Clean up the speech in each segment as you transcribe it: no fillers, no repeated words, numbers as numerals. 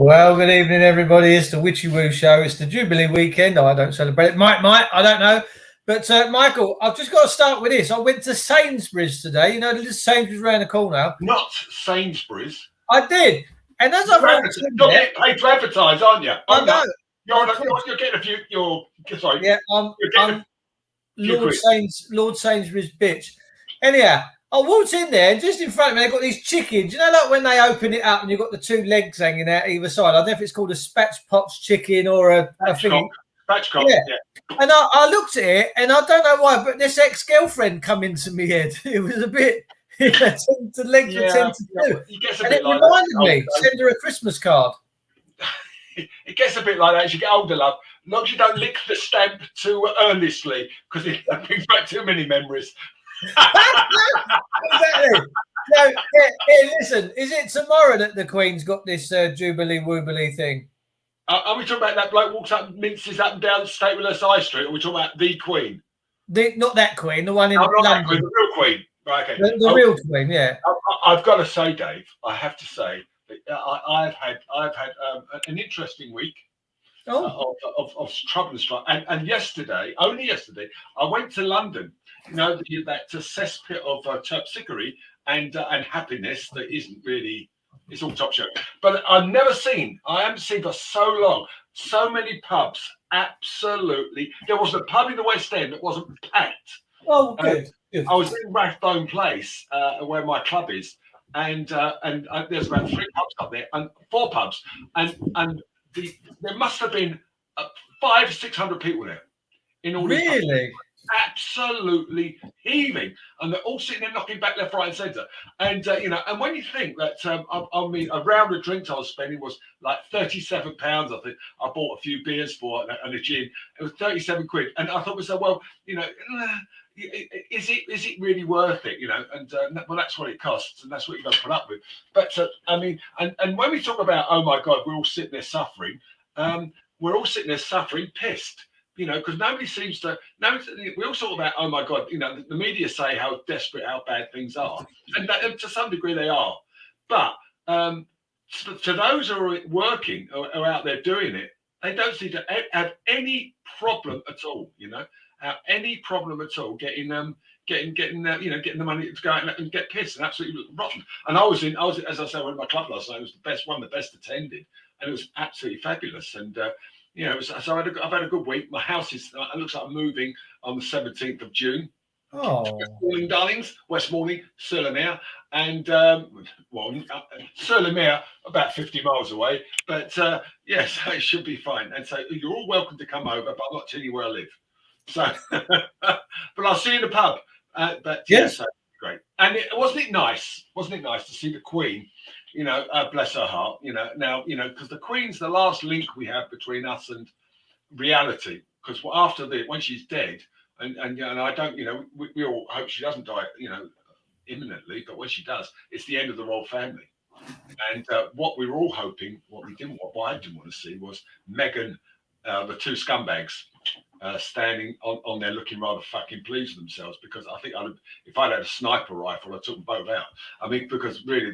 Well, good evening, everybody. It's the Witchy Woo Show. It's the Jubilee weekend. I don't celebrate it. Mike, I don't know. But, Michael, I've just got to start with this. I went to Sainsbury's today. You know, there's Sainsbury's around the corner. Not Sainsbury's. I did. And as I walked in you're there... getting paid to advertise, aren't you? I know. You're getting a few... Sorry. Yeah, I'm Lord Sainsbury's bitch. Anyhow, I walked in there, and just in front of me, they've got these chickens. You know, like when they open it up and you've got the two legs hanging out either side. I don't know if it's called a spatchcock's chicken or a thing. Spatchcock, yeah. And I looked at it, and I don't know why, but this ex-girlfriend come into my head. It was a bit... the legs were 10 to 2. And it reminded me, send her a Christmas card. It gets a bit like that as you get older, love. As long as you don't lick the stamp too earnestly, because it brings back too many memories. Exactly. No, listen, is it tomorrow that the Queen's got this Jubilee Woobily thing? Are we talking about that bloke walks up and minces up and down State with High Street, or are we talking about the Queen? Not that Queen, the one in Not London. that Queen, the real Queen. Right, okay. The real Queen, yeah. I've got to say, Dave, I have to say, I've had an interesting week of trouble and strife. And only yesterday, I went to London. You know, that cesspit of terpsichore and happiness that isn't really, it's all top show. But I haven't seen for so long, so many pubs, absolutely. There was a pub in the West End that wasn't packed. Oh, good. I was in Rathbone Place, where my club is, and there's about 3 pubs up there, and 4 pubs, and there must have been 500-600 people there in all these pubs. Really? Absolutely heaving, and they're all sitting there knocking back left, right, and centre. And and when you think that, I mean, a round of drinks I was spending was like £37. I think I bought a few beers for and a gin. It was 37 quid, and I thought to myself, well, is it really worth it? And well, that's what it costs, and that's what you've got to put up with. But I mean, and when we talk about, oh my God, we're all sitting there suffering, pissed. Because nobody seems to. We all talk about, oh my God, the media say how desperate, how bad things are, and to some degree they are. But to those who are working or out there doing it, they don't seem to have any problem at all. Any problem at all getting the money to go out and get pissed and absolutely rotten. And I was as I said, one of my club last night. It was one of the best attended, and it was absolutely fabulous. And so I've had a good week. My house it looks like I'm moving on the 17th of June. Oh, West Malling, darlings. West Malling, Sur-le-Mer, and Sur-le-Mer about 50 miles away. But yes, it should be fine. And so you're all welcome to come over, but I'm not telling you where I live. So, but I'll see you in the pub. But yes, great. And wasn't it nice to see the Queen? Bless her heart. Now because the Queen's the last link we have between us and reality. Because when she's dead, and I don't, we all hope she doesn't die, imminently. But when she does, it's the end of the royal family. And what we were all hoping, what I didn't want to see was Meghan, the 2 scumbags, standing on there looking rather fucking pleased with themselves, because I think if I'd had a sniper rifle, I took them both out. I mean, because really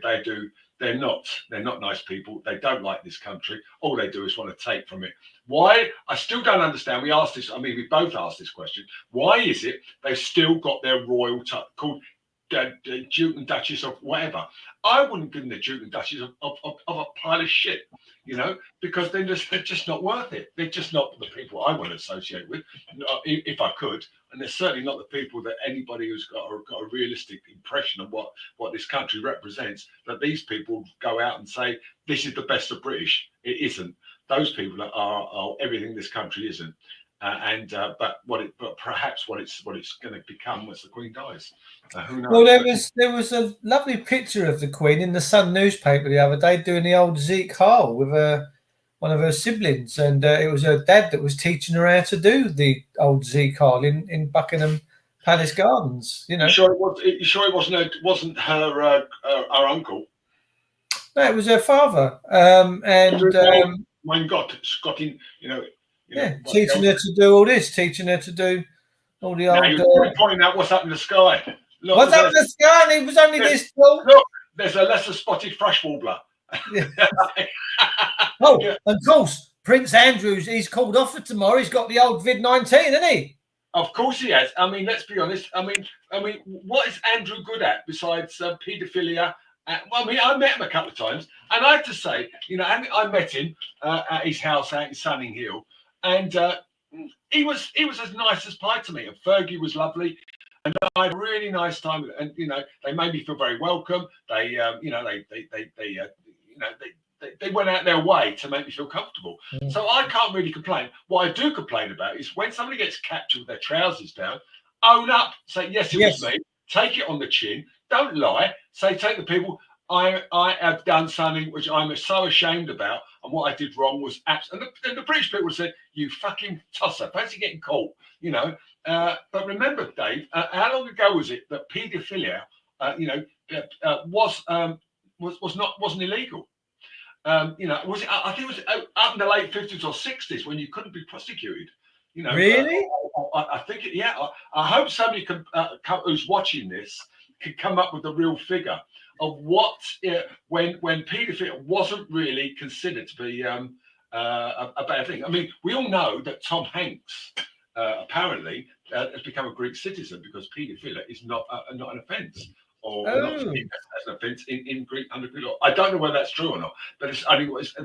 they're not nice people. They don't like this country. All they do is want to take from it. Why? I still don't understand. We both asked this question. Why is it they've still got their royal called Duke and Duchess of whatever? I wouldn't give them the Duke and Duchess of a pile of shit, because they're just not worth it. They're just not the people I want to associate with, if I could. And they're certainly not the people that anybody who's got a realistic impression of what this country represents, that these people go out and say, this is the best of British. It isn't. Those people are everything this country isn't. But perhaps what it's going to become once the Queen dies. Who knows? Well, there was a lovely picture of the Queen in the Sun newspaper the other day doing the old Zeke Hall with one of her siblings, and it was her dad that was teaching her how to do the old Zeke Hall in Buckingham Palace Gardens. You sure it wasn't her uncle? No, it was her father. Mein Gott, Scotty, teaching her to do all this, teaching her to do all the old. You're pointing out what's up in the sky. What's up in the sky? And he was only this tall. Look, there's a lesser spotted thrush warbler. Yeah. Oh, yeah. Of course, Prince Andrew's, he's called off for tomorrow. He's got the old Vid-19, hasn't he? Of course he has. I mean, let's be honest. I mean, what is Andrew good at besides paedophilia? Well, I mean, I met him a couple of times, and I have to say, you know, I met him at his house out in Sunning Hill, and he was as nice as pie to me. And Fergie was lovely, and I had a really nice time. And you know, they made me feel very welcome. They, you know, they went out their way to make me feel comfortable. So I can't really complain. What I do complain about is when somebody gets captured with their trousers down, own up, say, yes, it was me, take it on the chin, don't lie, say, take the people, I have done something which I'm so ashamed about, and what I did wrong was absolutely, and the British people would say, you fucking tosser, fancy getting caught, you know. But remember, Dave, how long ago was it that paedophilia, wasn't illegal? You know, was it? I think it was up in the late 50s or 60s when you couldn't be prosecuted. You know, really? I think, I hope somebody who's watching this can come up with a real figure of what when paedophilia wasn't really considered to be a bad thing. I mean, we all know that Tom Hanks apparently has become a Greek citizen because paedophilia is not an offence. Or not as an offence in Greek under Greek law. I don't know whether that's true or not, but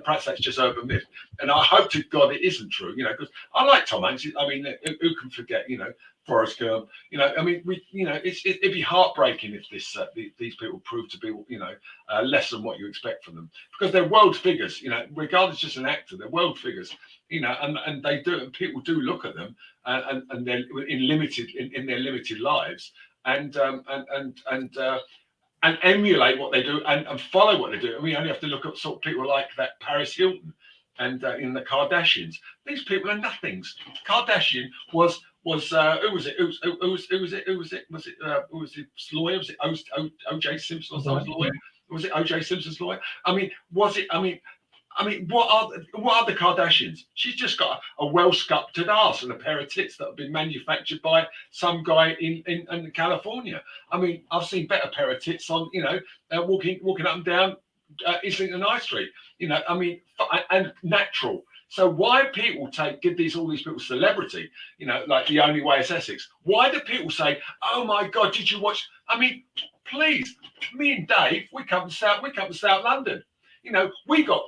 perhaps that's just urban myth. And I hope to God it isn't true, you know, because I like Tom Hanks. I mean, who can forget, you know, Forrest Gump? You know, I mean, it'd be heartbreaking if these people prove to be, you know, less than what you expect from them, because they're world figures, you know, regardless just an actor, they're world figures, you know, and they do, and people do look at them and they're in their limited lives. And emulate what they do and follow what they do. And we only have to look at sort of people like that Paris Hilton and in the Kardashians. These people are nothings. Kardashian was who was it? Who was his lawyer? Was it O.J. Simpson or someone's lawyer? Was it O.J. Simpson's lawyer? I mean, was it? I mean, what are the Kardashians? She's just got a well-sculpted ass and a pair of tits that have been manufactured by some guy in California. I mean, I've seen better pair of tits on, you know, walking up and down Islington High Street. You know, I mean, and natural. So why people give all these people celebrity? You know, like The Only Way is Essex. Why do people say, "Oh my God, did you watch?" I mean, please, me and Dave, we come to South London. You know, we got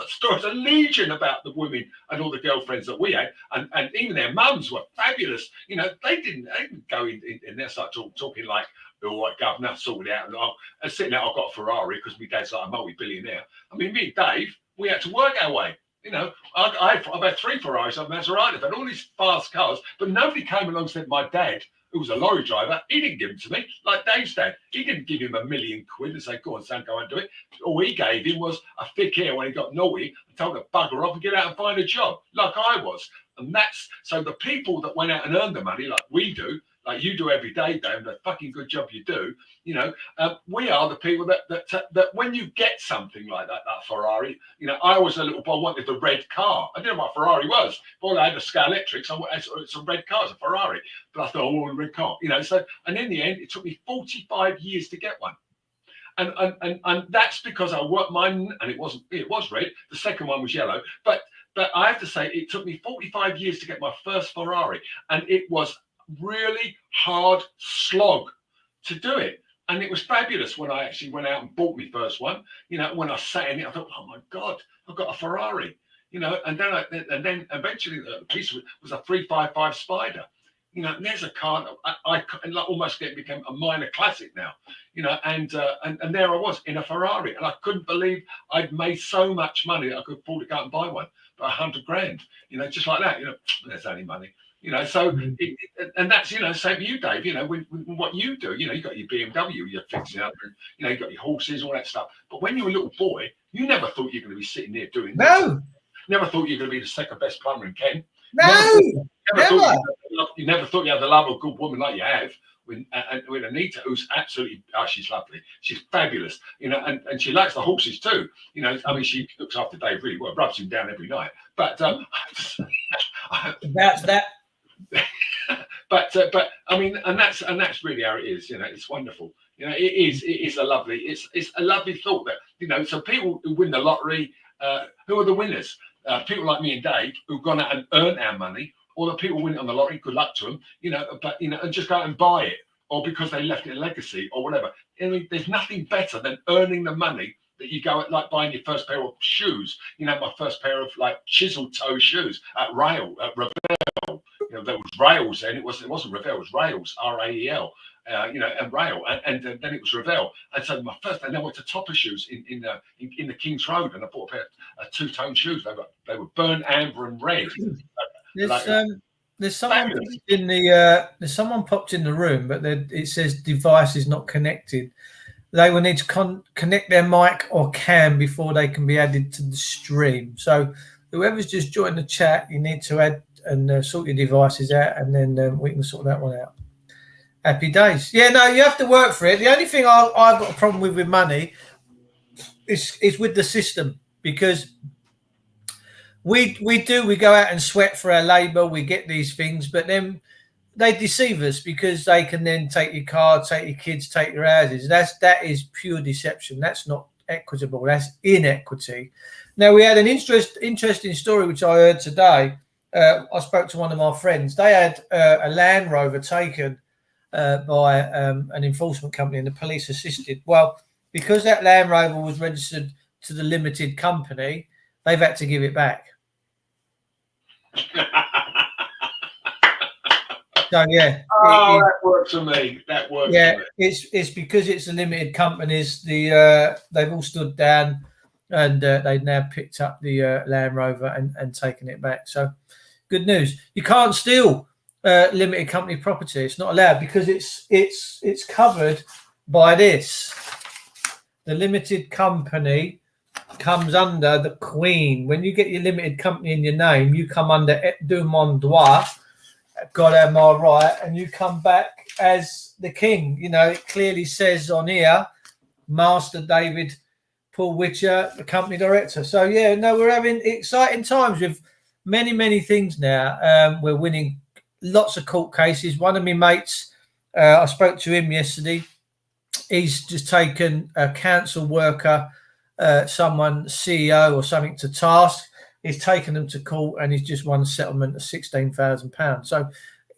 stories, a legion about the women and all the girlfriends that we had, and even their mums were fabulous. You know, they didn't go in there, start talking like, "Oh, right, governor, sorted it out," and sitting there, "I've got a Ferrari because my dad's like a multi-billionaire." I mean, me and Dave, we had to work our way. You know, I've had 3 Ferraris, I've Maserati, I've had all these fast cars, but nobody came along and said, my dad, who was a lorry driver, he didn't give them to me, like Dave's dad. He didn't give him £1 million and say, "Go on, son, go and do it." All he gave him was a thick ear when he got naughty and told him to bugger off and get out and find a job, like I was. And that's, so the people that went out and earned the money, like we do, like you do every day, Dave, the fucking good job you do, you know, we are the people that when you get something like that Ferrari, you know, I was a little boy, wanted the red car. I didn't know what a Ferrari was. Well, I had a Sky Electric, so it's a red car, it's a Ferrari. But I thought, I want a red car, you know. So, and in the end, it took me 45 years to get one. And that's because I worked mine, and it was red. The second one was yellow, but I have to say, it took me 45 years to get my first Ferrari, and it was really hard slog to do it. And it was fabulous when I actually went out and bought my first one. You know, when I sat in it, I thought, oh my God, I've got a Ferrari. You know, and then eventually the piece was a 355 Spider. You know, and there's a car that I almost became a minor classic now. You know, and there I was in a Ferrari, and I couldn't believe I'd made so much money that I could afford to go out and buy one, but 100 grand. You know, just like that. You know, there's only money. You know, so and that's, you know, same for you, Dave. You know, when what you do, you know, you got your BMW, you're fixing up, and you know, you got your horses, all that stuff. But when you were a little boy, you never thought you were going to be sitting there doing this. Never thought you were going to be the second best plumber in Kent. No, You never thought you had the love of a good woman like you have with Anita, who's absolutely, she's lovely. She's fabulous, you know, and she likes the horses too. You know, I mean, she looks after Dave really well, rubs him down every night. But that's that. but I mean, and that's really how it is. You know, it's wonderful. You know, it is a lovely, it's a lovely thought that, you know, so people who win the lottery, who are the winners? People like me and Dave who've gone out and earned our money, or the people win it on the lottery. Good luck to them, you know, but you know, and just go out and buy it, or because they left it a legacy or whatever. I mean, there's nothing better than earning the money that you go at, like buying your first pair of shoes. You know, my first pair of like chisel toe shoes at Rail, at Ravel. You know, there was Rails then. It wasn't Ravel. It was Rails, Rael. You know, and Rail, and then it was Ravel. And so my first, and then I went to Topper Shoes in the King's Road, and I bought a pair of two-tone shoes. They were burnt amber and red. There's someone popped in the room, but it says device is not connected. They will need to connect their mic or cam before they can be added to the stream. So whoever's just joined the chat, you need to add and sort your devices out, and then we can sort that one out. Happy days. Yeah, no, you have to work for it. The only thing I've got a problem with money is with the system, because we go out and sweat for our labour, we get these things, but then they deceive us because they can then take your car, take your kids, take your houses. That is pure deception. That's not equitable. That's inequity. Now, we had an interesting story which I heard today. I spoke to one of my friends. They had a Land Rover taken by an enforcement company, and the police assisted. Well, because that Land Rover was registered to the limited company, they've had to give it back. So yeah, that works for me. That works. Yeah, for me. It's because it's a limited companies. They've all stood down, and they've now picked up the Land Rover and taken it back. So good news. You can't steal limited company property. It's not allowed because it's covered by this. The limited company comes under the Queen. When you get your limited company in your name, you come under et de mon droit, God am I right, and you come back as the king. You know, it clearly says on here, Master David Paul Witcher, the company director. So yeah, no, we're having exciting times with many things now. We're winning lots of court cases. One of my mates, I spoke to him yesterday. He's just taken a council worker, someone CEO or something to task. He's taken them to court, and he's just won a settlement of £16,000. So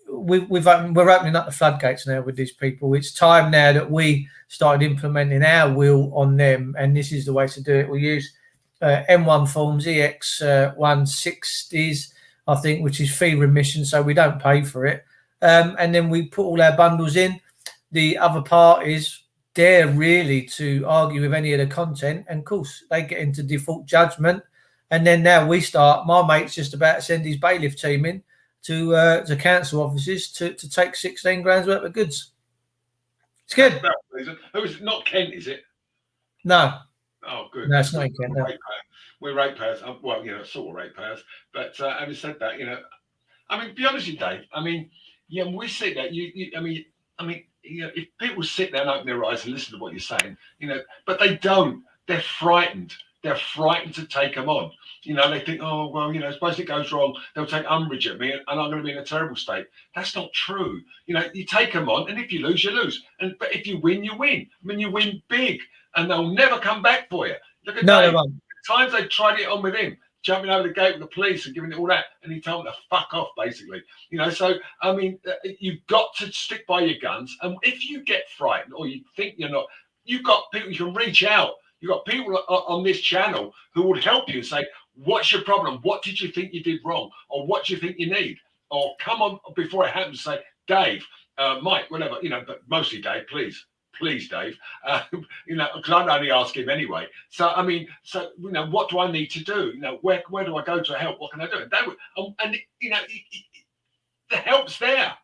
we're opening up the floodgates now with these people. It's time now that we started implementing our will on them, and this is the way to do it. We use M1 forms, EX 160s, I think, which is fee remission, so we don't pay for it. And then we put all our bundles in. The other parties dare really to argue with any of the content, and of course they get into default judgment. And then now we start. My mate's just about to send his bailiff team in to council offices to take 16 grand's worth of goods. It's good. Who is it? Not Kent, is it? No. Oh, good. No, it's not in Kent. No. We're ratepayers. Well, you know, sort of ratepayers. But having said that, you know, I mean, be honest with you, Dave. I mean, yeah, we see that. I mean, you know, if people sit there and open their eyes and listen to what you're saying, you know, but they don't. They're frightened. They're frightened to take them on. You know, they think, oh, well, you know, suppose it goes wrong, they'll take umbrage at me and I'm going to be in a terrible state. That's not true. You know, you take them on, and if you lose, you lose. But if you win, you win. I mean, you win big, and they'll never come back for you. Look at Dave. The times they tried it on with him, jumping over the gate with the police and giving it all that, and he told them to fuck off, basically. You know, so, I mean, you've got to stick by your guns. And if you get frightened or you think you're not, you've got people you can reach out. You've got people on this channel who would help you and say, what's your problem? What did you think you did wrong? Or what do you think you need? Or come on before it happens, say, Dave, Mike, whatever, you know, but mostly Dave, please, Dave, you know, because I'd only ask him anyway. So, I mean, you know, what do I need to do? You know, where do I go to help? What can I do? And you know, the help's there.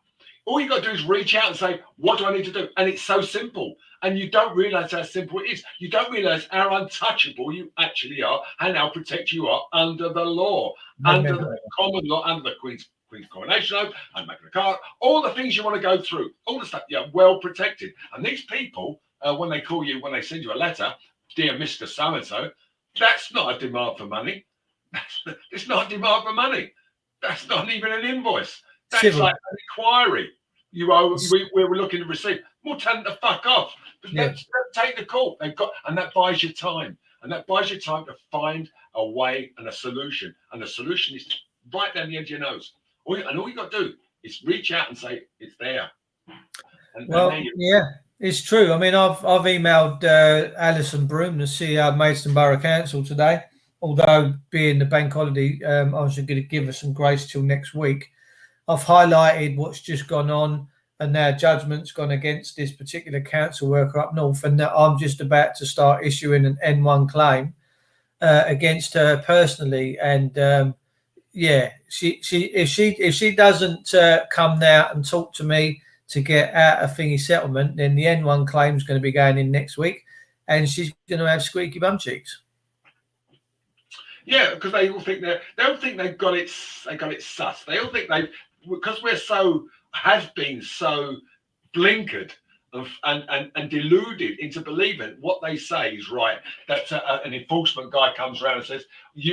All you got to do is reach out and say, what do I need to do? And it's so simple. And you don't realize how simple it is. You don't realize how untouchable you actually are and how protected you are under the law, under the common law, under the Queen's Coronation Oath, and Magna Carta, all the things you want to go through, all the stuff, you're well protected. And these people, when they call you, when they send you a letter, dear Mr. So-and-so, that's not a demand for money. It's not a demand for money. That's not even an invoice. That's like an inquiry. You owe. We were looking to receive. More tell them to fuck off. But Yeah. let's take the call. They've got, and that buys you time. And that buys you time to find a way and a solution. And the solution is right down the end of your nose. All you got to do is reach out and say it's there. Well, yeah, it's true. I mean, I've emailed Alison Broom, the CEO of Maidstone Borough Council today. Although being the bank holiday, I was going to give her some grace till next week. I've highlighted what's just gone on, and now judgment's gone against this particular council worker up north, and that I'm just about to start issuing an N1 claim against her personally. And yeah, if she doesn't come now and talk to me to get out a thingy settlement, then the N1 claim is going to be going in next week, and she's going to have squeaky bum cheeks. Yeah, because they all think they don't think they've got it. They got it sus. They all think because we're have been so blinkered and deluded into believing what they say is right. That an enforcement guy comes around and says,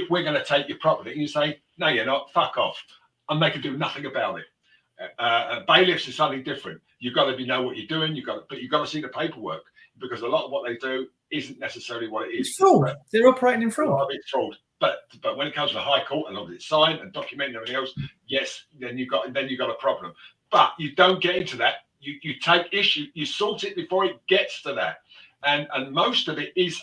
"We're going to take your property," and you say, "No, you're not. Fuck off," and they can do nothing about it. Bailiffs is something different. You've got to know what you're doing. But you've got to see the paperwork, because a lot of what they do isn't necessarily what it is. It's fraud. They're operating in fraud. A lot of it's fraud. But when it comes to the High Court and it's signed and documented and everything else, yes, then you've got a problem. But you don't get into that. You take issue. You sort it before it gets to that. And most of it is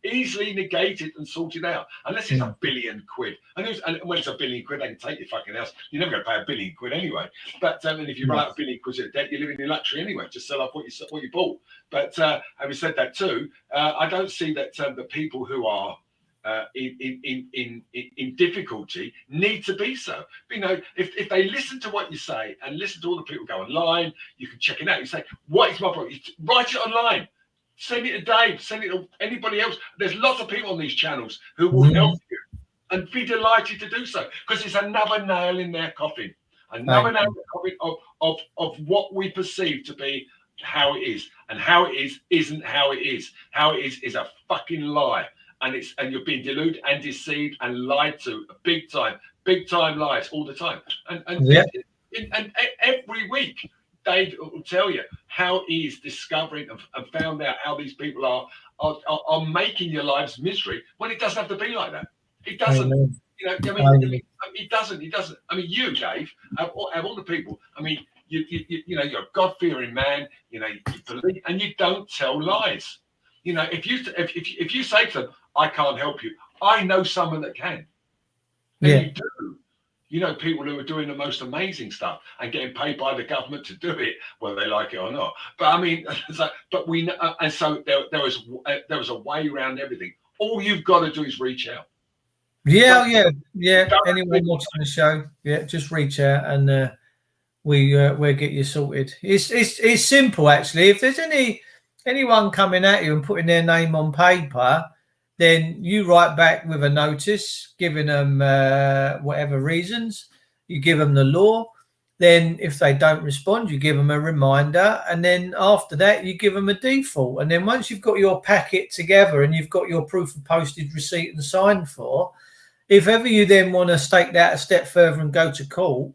easily negated and sorted out, unless it's £1 billion. And when it's £1 billion, they can take your fucking house. You're never going to pay £1 billion quid anyway. But and if you run out £1 billion of debt, you're living in luxury anyway. Just sell off what you bought. But having said that too, I don't see that the people who are in difficulty need to be so. You know, if they listen to what you say and listen to all the people go online, you can check it out. You say, "What is my problem?" You write it online. Send it to Dave. Send it to anybody else. There's lots of people on these channels who will help you, and be delighted to do so, because it's another nail in their coffin. Another nail in the coffin of what we perceive to be how it is, and how it isn't how it is. How it is a fucking lie, and you're being deluded and deceived and lied to big time lies all the time. And every week Dave will tell you how he's discovering and found out how these people are making your lives misery, when it doesn't have to be like that. It doesn't. You know, I mean, it doesn't. I mean, you, Dave, have all the people. I mean, you know, you're a God-fearing man. You know, you believe, and you don't tell lies. You know, if you say to them, "I can't help you," I know someone that can. And you do. You know, people who are doing the most amazing stuff and getting paid by the government to do it, whether they like it or not. But I mean, but we know, and so there was a way around everything. All you've got to do is reach out. Yeah. Anyone watching the show, just reach out and we'll get you sorted. It's simple, actually. If there's anyone coming at you and putting their name on paper, then you write back with a notice, giving them whatever reasons. You give them the law. Then if they don't respond, you give them a reminder. And then after that, you give them a default. And then once you've got your packet together and you've got your proof of postage receipt and signed for, if ever you then want to take that a step further and go to court,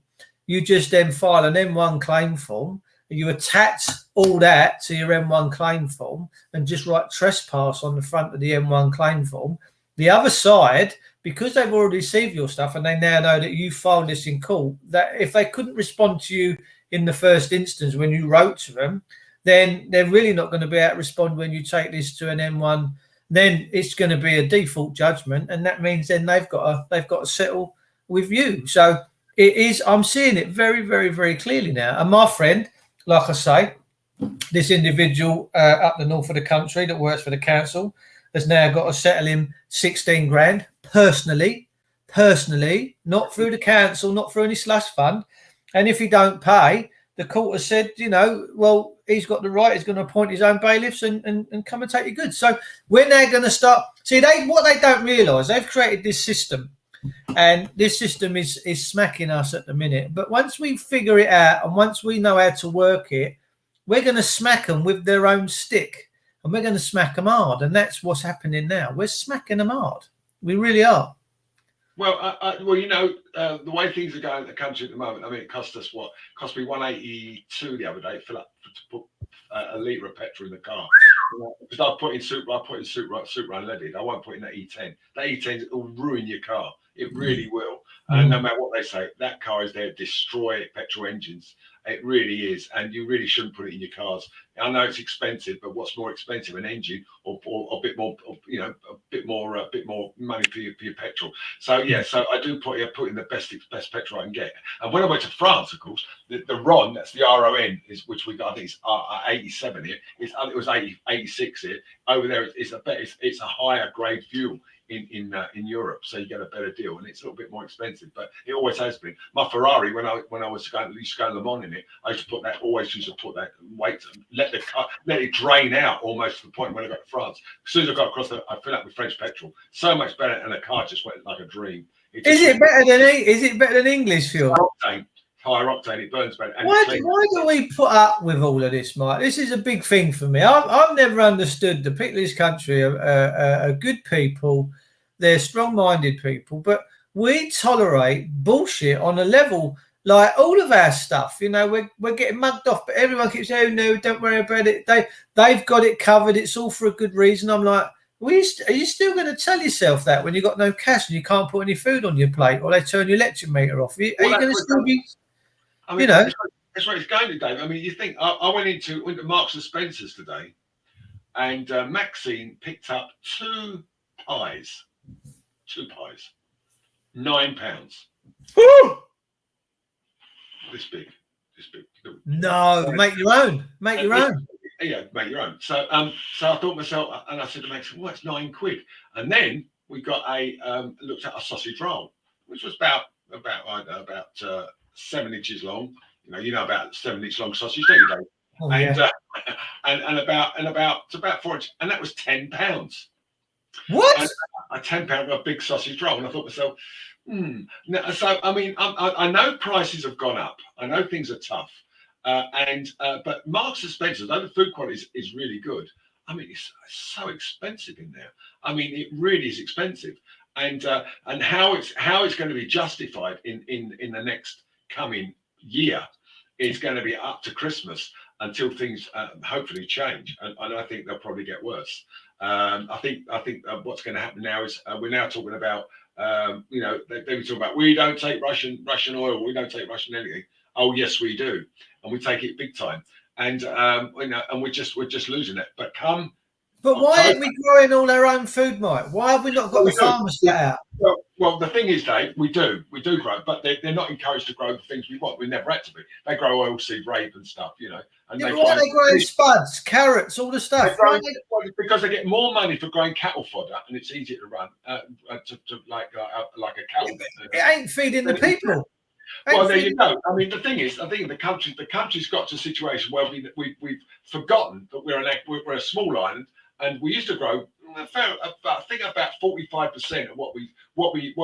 you just then file an M1 claim form. You attach all that to your M1 claim form and just write trespass on the front of the M1 claim form. The other side, because they've already received your stuff and they now know that you filed this in court, that if they couldn't respond to you in the first instance when you wrote to them, then they're really not going to be able to respond when you take this to an M1. Then it's going to be a default judgment, and that means then they've got to settle with you. So it is. I'm seeing it very, very, very clearly now. And my friend, like I say, this individual up the north of the country that works for the council has now got to settle him 16 grand personally, not through the council, not through any slush fund. And if he don't pay, the court has said, you know, well, he's got the right. He's going to appoint his own bailiffs and come and take your goods. So when they're going to start, see, what they don't realise, they've created this system. And this system is smacking us at the minute. But once we figure it out and once we know how to work it, we're going to smack them with their own stick. And we're going to smack them hard. And that's what's happening now. We're smacking them hard. We really are. Well, the way things are going in the country at the moment. I mean, it cost us what? Cost me 182 the other day to fill up to put a litre of petrol in the car. Because I put in super unleaded. I won't put in that E10. That E10 will ruin your car. It really will. And no matter what they say, that car is there to destroy petrol engines. It really is, and you really shouldn't put it in your cars. I know it's expensive, but what's more expensive, an engine or a bit more, a bit more money for your petrol? So yeah, so I do put in the best petrol I can get. And when I went to France, of course, the RON, that's the RON, is which we got. I think it's 87 here. It was 86 here. Over there, it's a higher grade fuel in Europe, so you get a better deal, and it's a little bit more expensive, but it always has been. My Ferrari, when I was going, used to go Le Mans in it, I used to put that weight, let it drain out almost to the point when I got to France. As soon as I got across, I fill up with French petrol. So much better, and the car just went like a dream. Is it better than English fuel? Higher octane, it burns better. Why do we put up with all of this, Mike? This is a big thing for me. I've never understood the people of this country are good people. They're strong-minded people, but we tolerate bullshit on a level like all of our stuff. We're getting mugged off, but everyone keeps saying, "Oh no, don't worry about it. They've got it covered. It's all for a good reason." I'm like, are you still going to tell yourself that when you've got no cash and you can't put any food on your plate, or they turn your electric meter off? Are you going to still be? I mean, that's where it's going to, Dave. I mean, you think I went into Marks and Spencer's today, and Maxine picked up two pies, £9. Woo! This big. No, make your own. Yeah, make your own. So I thought to myself, and I said to Maxine, "Well, it's £9." And then we got looked at a sausage roll, which was about 7 inches long. About 7-inch long sausage, don't you, Dave? Oh, and yeah. and about 4 inches, and that was £10. What? And a £10 a big sausage roll, and I thought to myself, So I mean, I know prices have gone up. I know things are tough, but Marks and Spencer's, though the food quality is really good. I mean, it's so expensive in there. I mean, it really is expensive, and how it's going to be justified in the next coming year is going to be up to Christmas until things hopefully change, and I think they'll probably get worse. I think what's going to happen now is we're now talking about they were talking about, we don't take Russian oil, we don't take Russian anything. Oh yes, we do, and we take it big time, and and we're just losing it. But why aren't we growing all our own food, Mike? Why have we not got the farmers set out? Well, the thing is, Dave, we do grow, but they're not encouraged to grow the things we want. We never had to be. They grow oilseed rape and stuff, And why are they growing spuds, carrots, all the stuff? Because they get more money for growing cattle fodder, and it's easier to run like a cattle. It ain't feeding the people. Well, there you go. I mean, the thing is, I think the country's got to a situation where we've forgotten that we're a small island, and we used to grow, I think, about 45% of what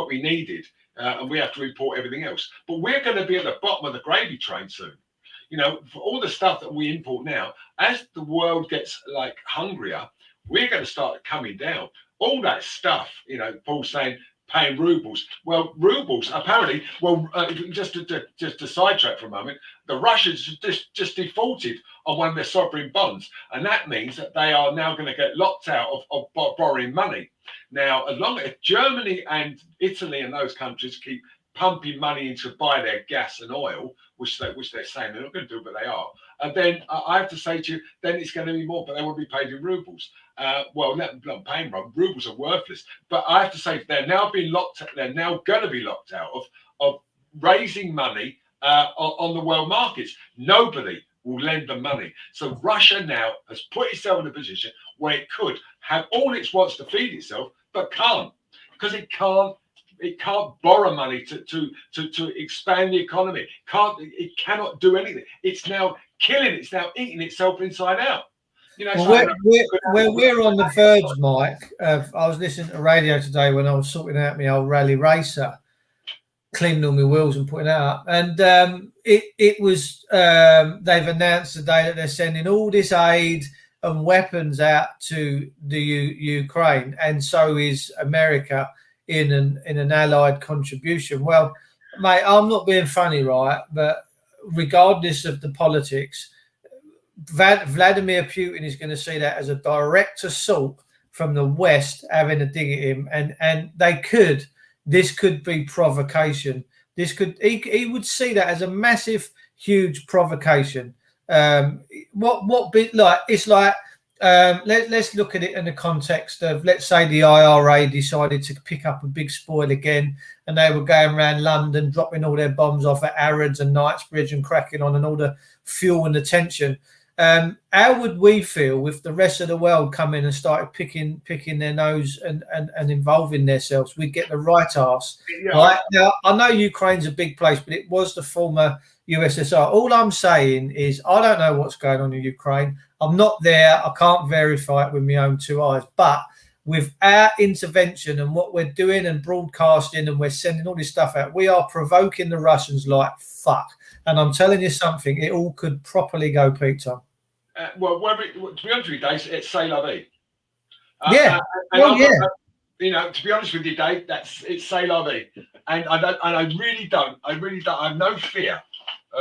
we needed, and we have to import everything else. But we're going to be at the bottom of the gravy train soon. For all the stuff that we import now, as the world gets like hungrier, we're going to start coming down. All that stuff, Paul's saying, paying rubles. Well, rubles apparently. Well, just to sidetrack for a moment, the Russians just defaulted on one of their sovereign bonds, and that means that they are now going to get locked out of borrowing money. Now, as long as Germany and Italy and those countries keep pumping money in to buy their gas and oil, which they're saying they're not going to do, but they are. And then I have to say to you, then it's going to be more, but they will be paid in rubles. Well, not paying rubles are worthless. But I have to say they're now going to be locked out of raising money on the world markets. Nobody will lend them money. So Russia now has put itself in a position where it could have all it wants to feed itself, but can't, because it can't borrow money to expand the economy. It cannot do anything. It's now killing. It's now eating itself inside out. We're on the verge, Mike. I was listening to radio today when I was sorting out my old rally racer, cleaning all my wheels and putting it up. And it was they've announced today that they're sending all this aid and weapons out to the Ukraine, and so is America in an allied contribution. Well, mate, I'm not being funny, right? But regardless of the politics, Vladimir Putin is going to see that as a direct assault from the West having a dig at him, and this could be provocation. He would see that as a massive, huge provocation. What bit like it's like. Let's look at it in the context of, let's say the IRA decided to pick up a big spoil again, and they were going around London dropping all their bombs off at Arrods and Knightsbridge and cracking on and all the fuel and the tension. How would we feel if the rest of the world come in and started picking their nose and involving themselves? We'd get the right arse. Yeah. Right? Now, I know Ukraine's a big place, but it was the former USSR. All I'm saying is I don't know what's going on in Ukraine. I'm not there. I can't verify it with my own two eyes. But with our intervention and what we're doing and broadcasting, and we're sending all this stuff out, we are provoking the Russians like fuck. And I'm telling you something, it all could properly go, Peter. Well, to be honest with you, Dave, it's c'est la vie. Yeah. To be honest with you, Dave, it's c'est la vie. And I really don't. I have no fear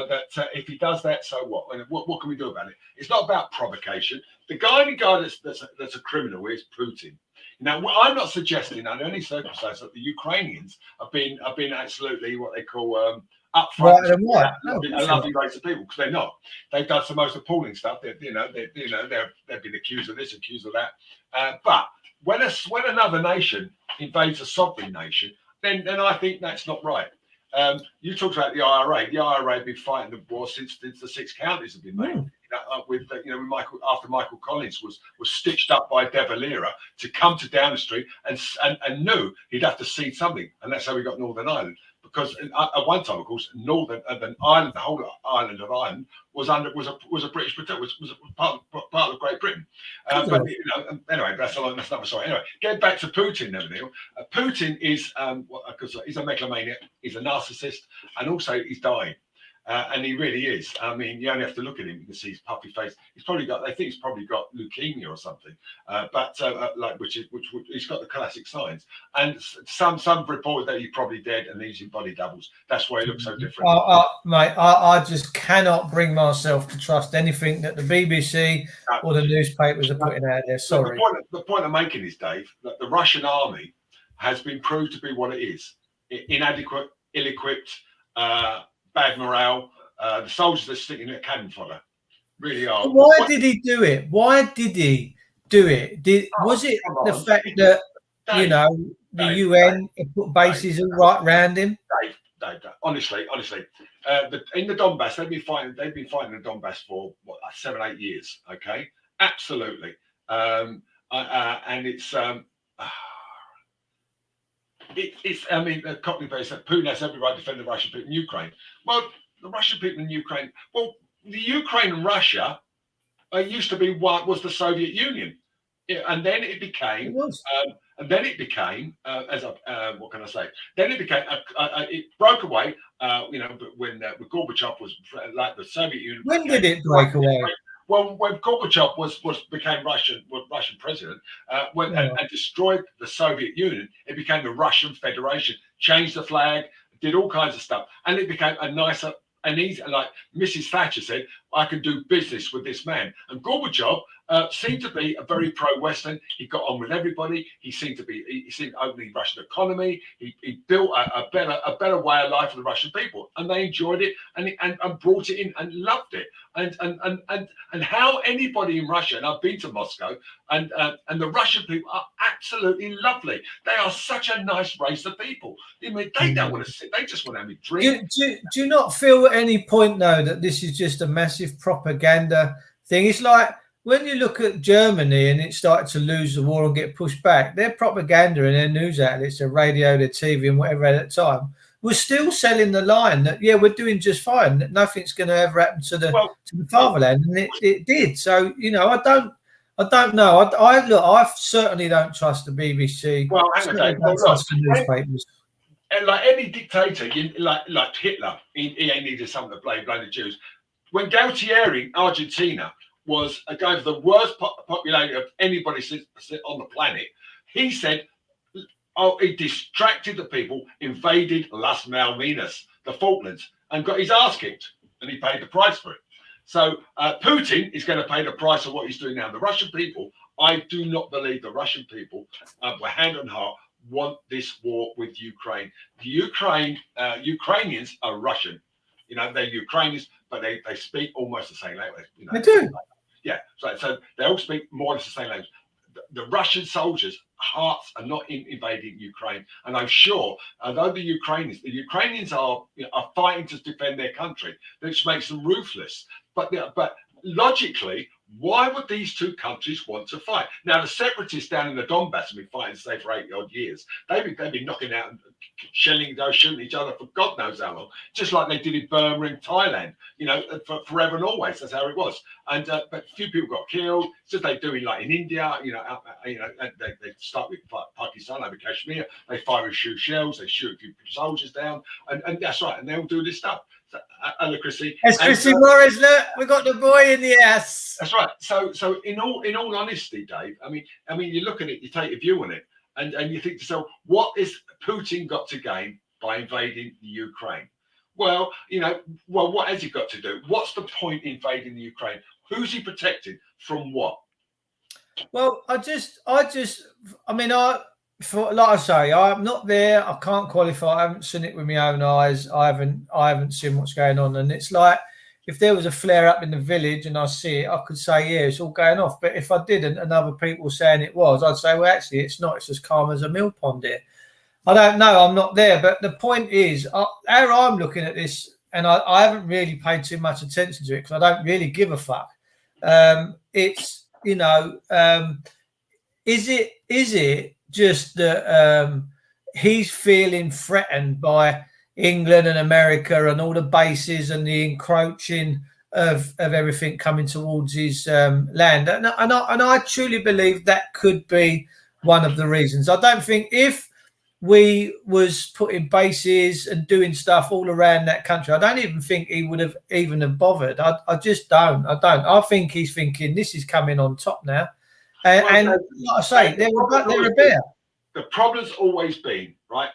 that if he does that, so what? And what can we do about it? It's not about provocation. The guy that's a criminal is Putin. Now, I'm not suggesting under any circumstance that the Ukrainians have been absolutely what they call upfront, a lovely race of people, because they're not. They've done some most appalling stuff. They've been accused of this, accused of that. But when another nation invades a sovereign nation, then I think that's not right. You talked about the IRA. The IRA have been fighting the war since the six counties have been made. After Michael Collins was stitched up by De Valera to come to Downing Street and knew he'd have to cede something, and that's how we got Northern Ireland. Because at one time, of course, Northern Ireland, the whole island of Ireland, was a British protectorate, was part of Great Britain. Anyway, that's another story. Anyway, getting back to Putin, now, Neil. Putin is he's a megalomaniac, he's a narcissist, and also he's dying. And he really is. I mean, you only have to look at him. You can see his puffy face. He's probably got leukemia or something. Which he's got the classic signs. And some reported that he's probably dead and he's in body doubles. That's why he looks so different. Mate, I just cannot bring myself to trust anything that the BBC or the newspapers are putting out there. Sorry. The point I'm making is, Dave, that the Russian army has been proved to be what it is: inadequate, ill-equipped. Bad morale. The soldiers are sticking at cannon fodder. Really are. Why did he do it? Was it the fact that Dave, the UN put bases right around him? Dave, honestly, in the Donbass, they've been fighting the Donbass for 7-8 years. Okay, absolutely. And it's. The Cockney base said Putin has every right to defend the Russian people in Ukraine. Well, the Russian people in Ukraine, the Ukraine and Russia used to be what was the Soviet Union, and then it became, what can I say? Then it became, it broke away. When Gorbachev was like the Soviet Union. When did it break away? Well, when Gorbachev became Russian president, and destroyed the Soviet Union, it became the Russian Federation. Changed the flag, did all kinds of stuff, and it became a nicer and easier. Like Mrs. Thatcher said, I can do business with this man. And Gorbachev seemed to be a very pro-Western. He got on with everybody. He seemed to open the Russian economy. He built a better way of life for the Russian people, and they enjoyed it and brought it in and loved it. And how anybody in Russia, and I've been to Moscow, and the Russian people are absolutely lovely. They are such a nice race of people. I mean, they don't want to sit. They just want to have a drink. Do you not feel at any point though that this is just a massive propaganda thing? It's like when you look at Germany and it started to lose the war and get pushed back, their propaganda and their news outlets, their radio, their TV, and whatever at that time was still selling the line that we're doing just fine, that nothing's going to ever happen to the fatherland, and it did. So I don't know. I certainly don't trust the BBC. Well, hang on, Dave. Trust the newspapers. And like any dictator, like Hitler, he needed something to blame the Jews. When Galtieri, Argentina, was a guy with the worst popularity of anybody on the planet, he said, Oh, he distracted the people, invaded Las Malvinas, the Falklands, and got his ass kicked, and he paid the price for it. So Putin is going to pay the price of what he's doing now. The Russian people, I do not believe the Russian people, were hand on heart, want this war with Ukraine. The Ukrainians are Russian. You know, they're Ukrainians, but they speak almost the same language. You know, They do. Yeah, so they all speak more or less the same language. The Russian soldiers' hearts are not invading Ukraine, and I'm sure, although the Ukrainians are fighting to defend their country, which makes them ruthless. But logically, why would these two countries want to fight? Now, the separatists down in the Donbass have been fighting, say, for 80 odd years. They've been knocking out and shooting each other for God knows how long, just like they did in Burma and Thailand, you know, for forever and always. That's how it was. And but few people got killed. So they do like in India, they start with Pakistan over Kashmir. They fire and shoot shells. They shoot a few soldiers down, and that's right. And they'll do this stuff. So, hello, Chrissy. It's Chrissy Morris. Look, we got the boy in the house. That's right. So in all honesty, Dave, I mean, you look at it, you take a view on it, and you think to yourself, what is Putin got to gain by invading the Ukraine? Well, what has he got to do? What's the point in invading the Ukraine? Who's he protecting from what? Well, like I say, I'm not there. I can't qualify. I haven't seen it with my own eyes. I haven't seen what's going on. And it's like, if there was a flare up in the village and I see it, I could say, yeah, it's all going off. But if I didn't, and other people saying it was, I'd say, well, actually, it's not. It's as calm as a mill pond here. I don't know. I'm not there. But the point is, how I'm looking at this, and I haven't really paid too much attention to it because I don't really give a fuck. It's, is it just that he's feeling threatened by England and America and all the bases and the encroaching of everything coming towards his land? And I truly believe that could be one of the reasons. I don't think if we was putting bases and doing stuff all around that country, I don't even think he would have even have bothered. I just don't. I think he's thinking this is coming on top now. And like I say, they're a bear. The problem's always been, right,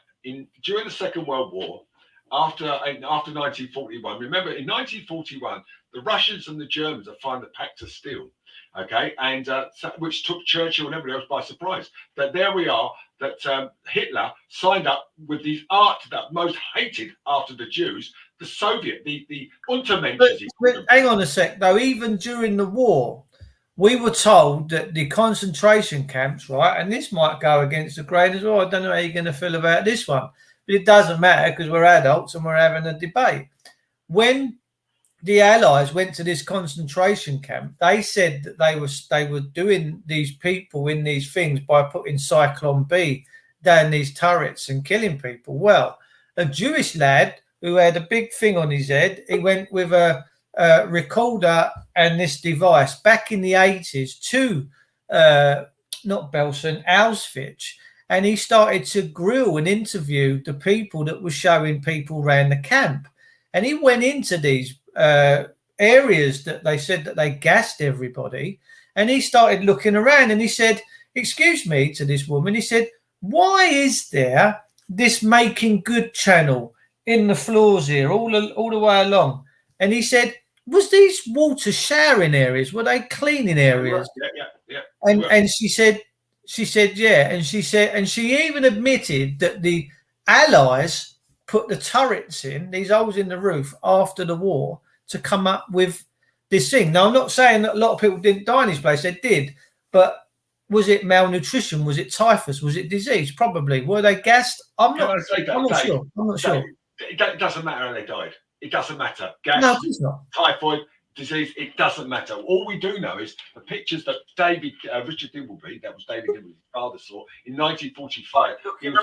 during the Second World War, after 1941. Remember, in 1941, the Russians and the Germans had signed the Pact of Steel, okay, and which took Churchill and everybody else by surprise. That there we are, that Hitler signed up with the art that most hated after the Jews, the Soviet, the Untermenschen. But hang on a sec, though. Even during the war, we were told that the concentration camps, right, and this might go against the grain as well. I don't know how you're going to feel about this one, but it doesn't matter because we're adults and we're having a debate. When the Allies went to this concentration camp, they said that they were doing these people in these things by putting Cyclone B down these turrets and killing people. Well, a Jewish lad who had a big thing on his head, he went with a recorder and this device back in the 80s to not Belsen, Auschwitz, and he started to grill and interview the people that were showing people around the camp. And he went into these areas that they said that they gassed everybody, and he started looking around and he said, excuse me, to this woman, he said, why is there this making good channel in the floors here all the way along? And he said, was these water showering areas? Were they cleaning areas? Yeah. And she said, yeah. And she said, and she even admitted that the Allies put the turrets in, these holes in the roof after the war to come up with this thing. Now, I'm not saying that a lot of people didn't die in this place. They did. But was it malnutrition? Was it typhus? Was it disease? Probably. Were they gassed? I'm not sure. It doesn't matter how they died. It doesn't matter. Gas, no, it's not. Typhoid, disease, it doesn't matter. All we do know is the pictures that Richard Dimbleby, that was David Dimbleby's father, saw in 1945. He was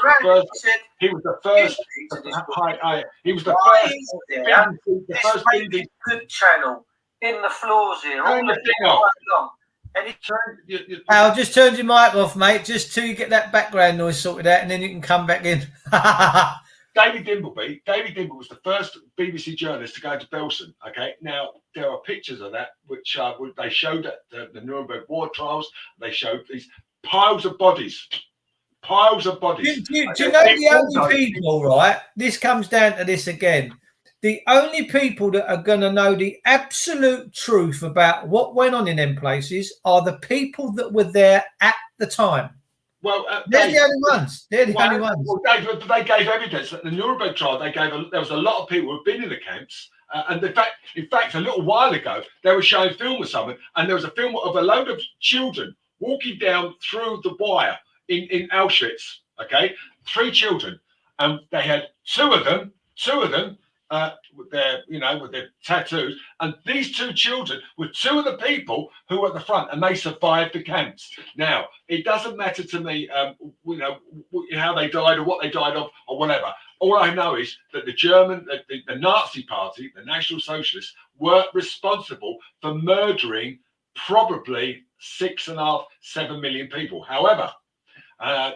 the first good channel in the floors here. Al, just turn your mic off, mate, just till you get that background noise sorted out, and then you can come back in. David Dimbleby was the first BBC journalist to go to Belsen. Okay, now there are pictures of that which they showed at the Nuremberg war trials. They showed these piles of bodies piles of bodies. Do you know the only people, right? This comes down to this again. The only people that are going to know the absolute truth about what went on in them places are the people that were there at the time. Well, they're the only ones. They're the only ones. Well, they gave evidence at the Nuremberg trial. There was a lot of people who had been in the camps, and in fact, a little while ago, they were showing film of someone, and there was a film of a load of children walking down through the wire in Auschwitz. Okay, 3 children, and they had two of them. With their tattoos, and these 2 children were 2 of the people who were at the front, and they survived the camps. Now, it doesn't matter to me, how they died or what they died of or whatever. All I know is that the Nazi Party, the National Socialists, were responsible for murdering probably 6.5, 7 million people. However,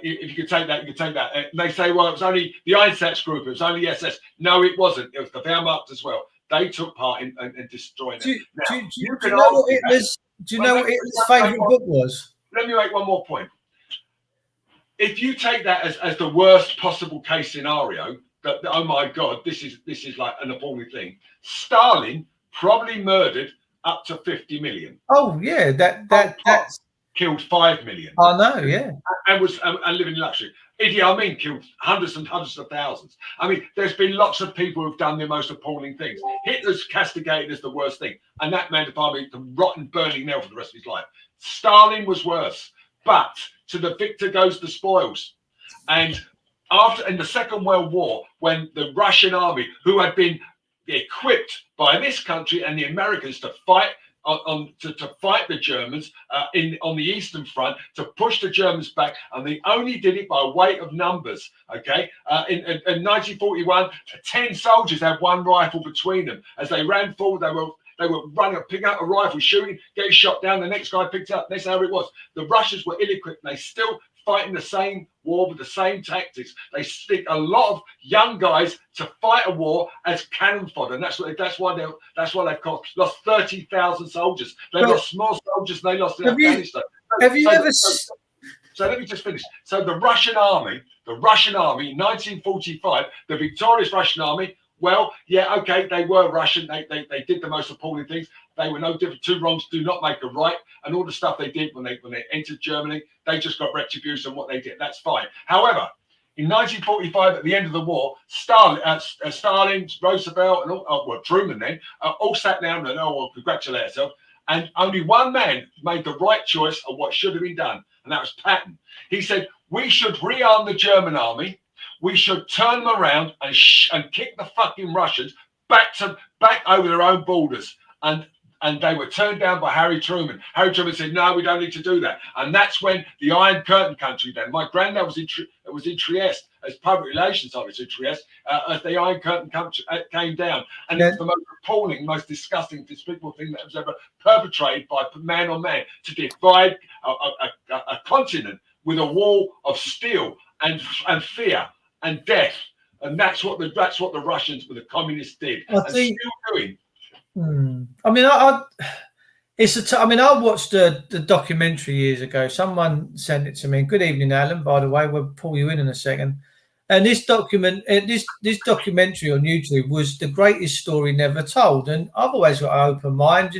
if you could take that, you could take that. They say, well, it was only the Einsatz group, it was only the SS. No, it wasn't. It was the Wehrmacht as well. They took part in destroying it. Do you know what Hitler's favourite book was? Let me make one more point. If you take that as the worst possible case scenario, that oh my God, this is like an appalling thing. Stalin probably murdered up to 50 million. Oh yeah, that's killed 5 million. I know, yeah, and living in luxury. Idi Amin killed hundreds and hundreds of thousands. I mean, there's been lots of people who've done the most appalling things. Hitler's castigated as the worst thing, and that man defined the rotten, burning nail for the rest of his life. Stalin was worse, but to the victor goes the spoils. And in the Second World War, when the Russian army, who had been equipped by this country and the Americans to fight to fight the Germans on the Eastern Front, to push the Germans back, and they only did it by weight of numbers. Okay, in 1941, 10 soldiers had 1 rifle between them. As they ran forward, they were running, picking up a rifle, shooting, getting shot down. The next guy picked up. That's how it was. The Russians were ill-equipped. They still fighting the same war with the same tactics. They stick a lot of young guys to fight a war as cannon fodder, and that's why they've lost 30,000 soldiers. They lost more soldiers than they lost in Afghanistan. So let me just finish. So the Russian army in 1945, the victorious Russian army. Well, yeah, okay, they were Russian. They did the most appalling things. They were no different. 2 wrongs do not make a right, and all the stuff they did when they entered Germany, they just got retribution on what they did. That's fine. However, in 1945, at the end of the war, Stalin, Roosevelt, and Truman then all sat down and congratulate themselves. And only one man made the right choice of what should have been done, and that was Patton. He said, we should rearm the German army. We should turn them around and kick the fucking Russians back over their own borders. And they were turned down by Harry Truman. Harry Truman said, no, we don't need to do that. And that's when the Iron Curtain country then. My granddad was in Trieste as public relations officer in Trieste as the Iron Curtain country came down. And it's the most appalling, most disgusting, despicable thing that was ever perpetrated by man on man, to divide a continent with a wall of steel and fear and death. And that's what the Russians with the communists did. Still doing. I mean, I watched the documentary years ago. Someone sent it to me. Good evening, Alan. By the way, we'll pull you in a second. And this documentary on YouTube was the greatest story never told. And I've always got an open mind,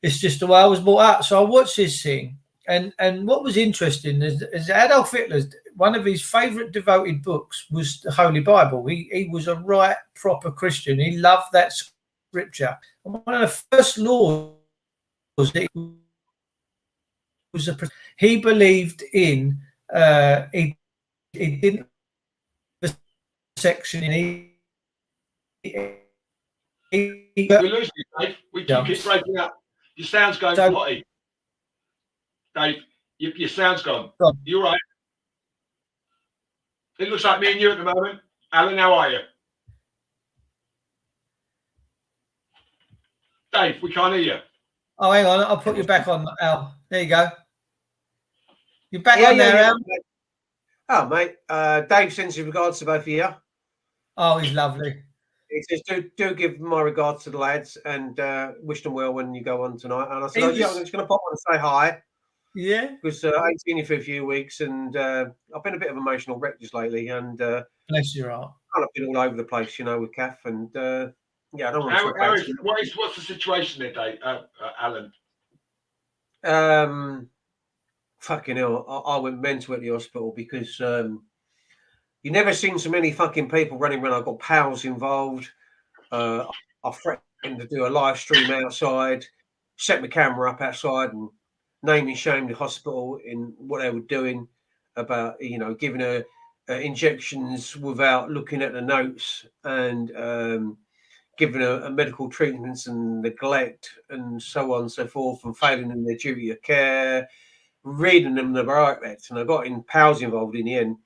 it's just the way I was brought up. So I watched this thing, and what was interesting is Adolf Hitler's one of his favourite devoted books was the Holy Bible. He was a right proper Christian. He loved that scripture. And one of the first laws that he believed in, he didn't section in. We're losing you, Dave. We keep breaking up. Your sound's going potty. Dave, your sound's gone. You're right. It looks like me and you at the moment. Alan, how are you? Dave, we can't hear you. Oh, hang on. I'll put you back on, Al. There you go. You're back on there, Al. Oh, mate. Dave sends his regards to both of you. Oh, he's lovely. He says, do give my regards to the lads and wish them well when you go on tonight. And I said, I'm just going to pop on and say hi. Yeah. Because I ain't seen you for a few weeks, and I've been a bit of an emotional wreck just lately, and Bless your heart. kind of been all over the place, with Kath, and yeah, I don't want to talk How about is what's the situation there, Dave, Alan? fucking hell. I went mental at the hospital because you never seen so many fucking people running around. I've got pals involved. I threatened to do a live stream outside, set my camera up outside, and name and shame the hospital in what they were doing about, giving her injections without looking at the notes, and giving her medical treatments and neglect and so on and so forth, and failing in their duty of care, reading them the right act. And I got pals involved in the end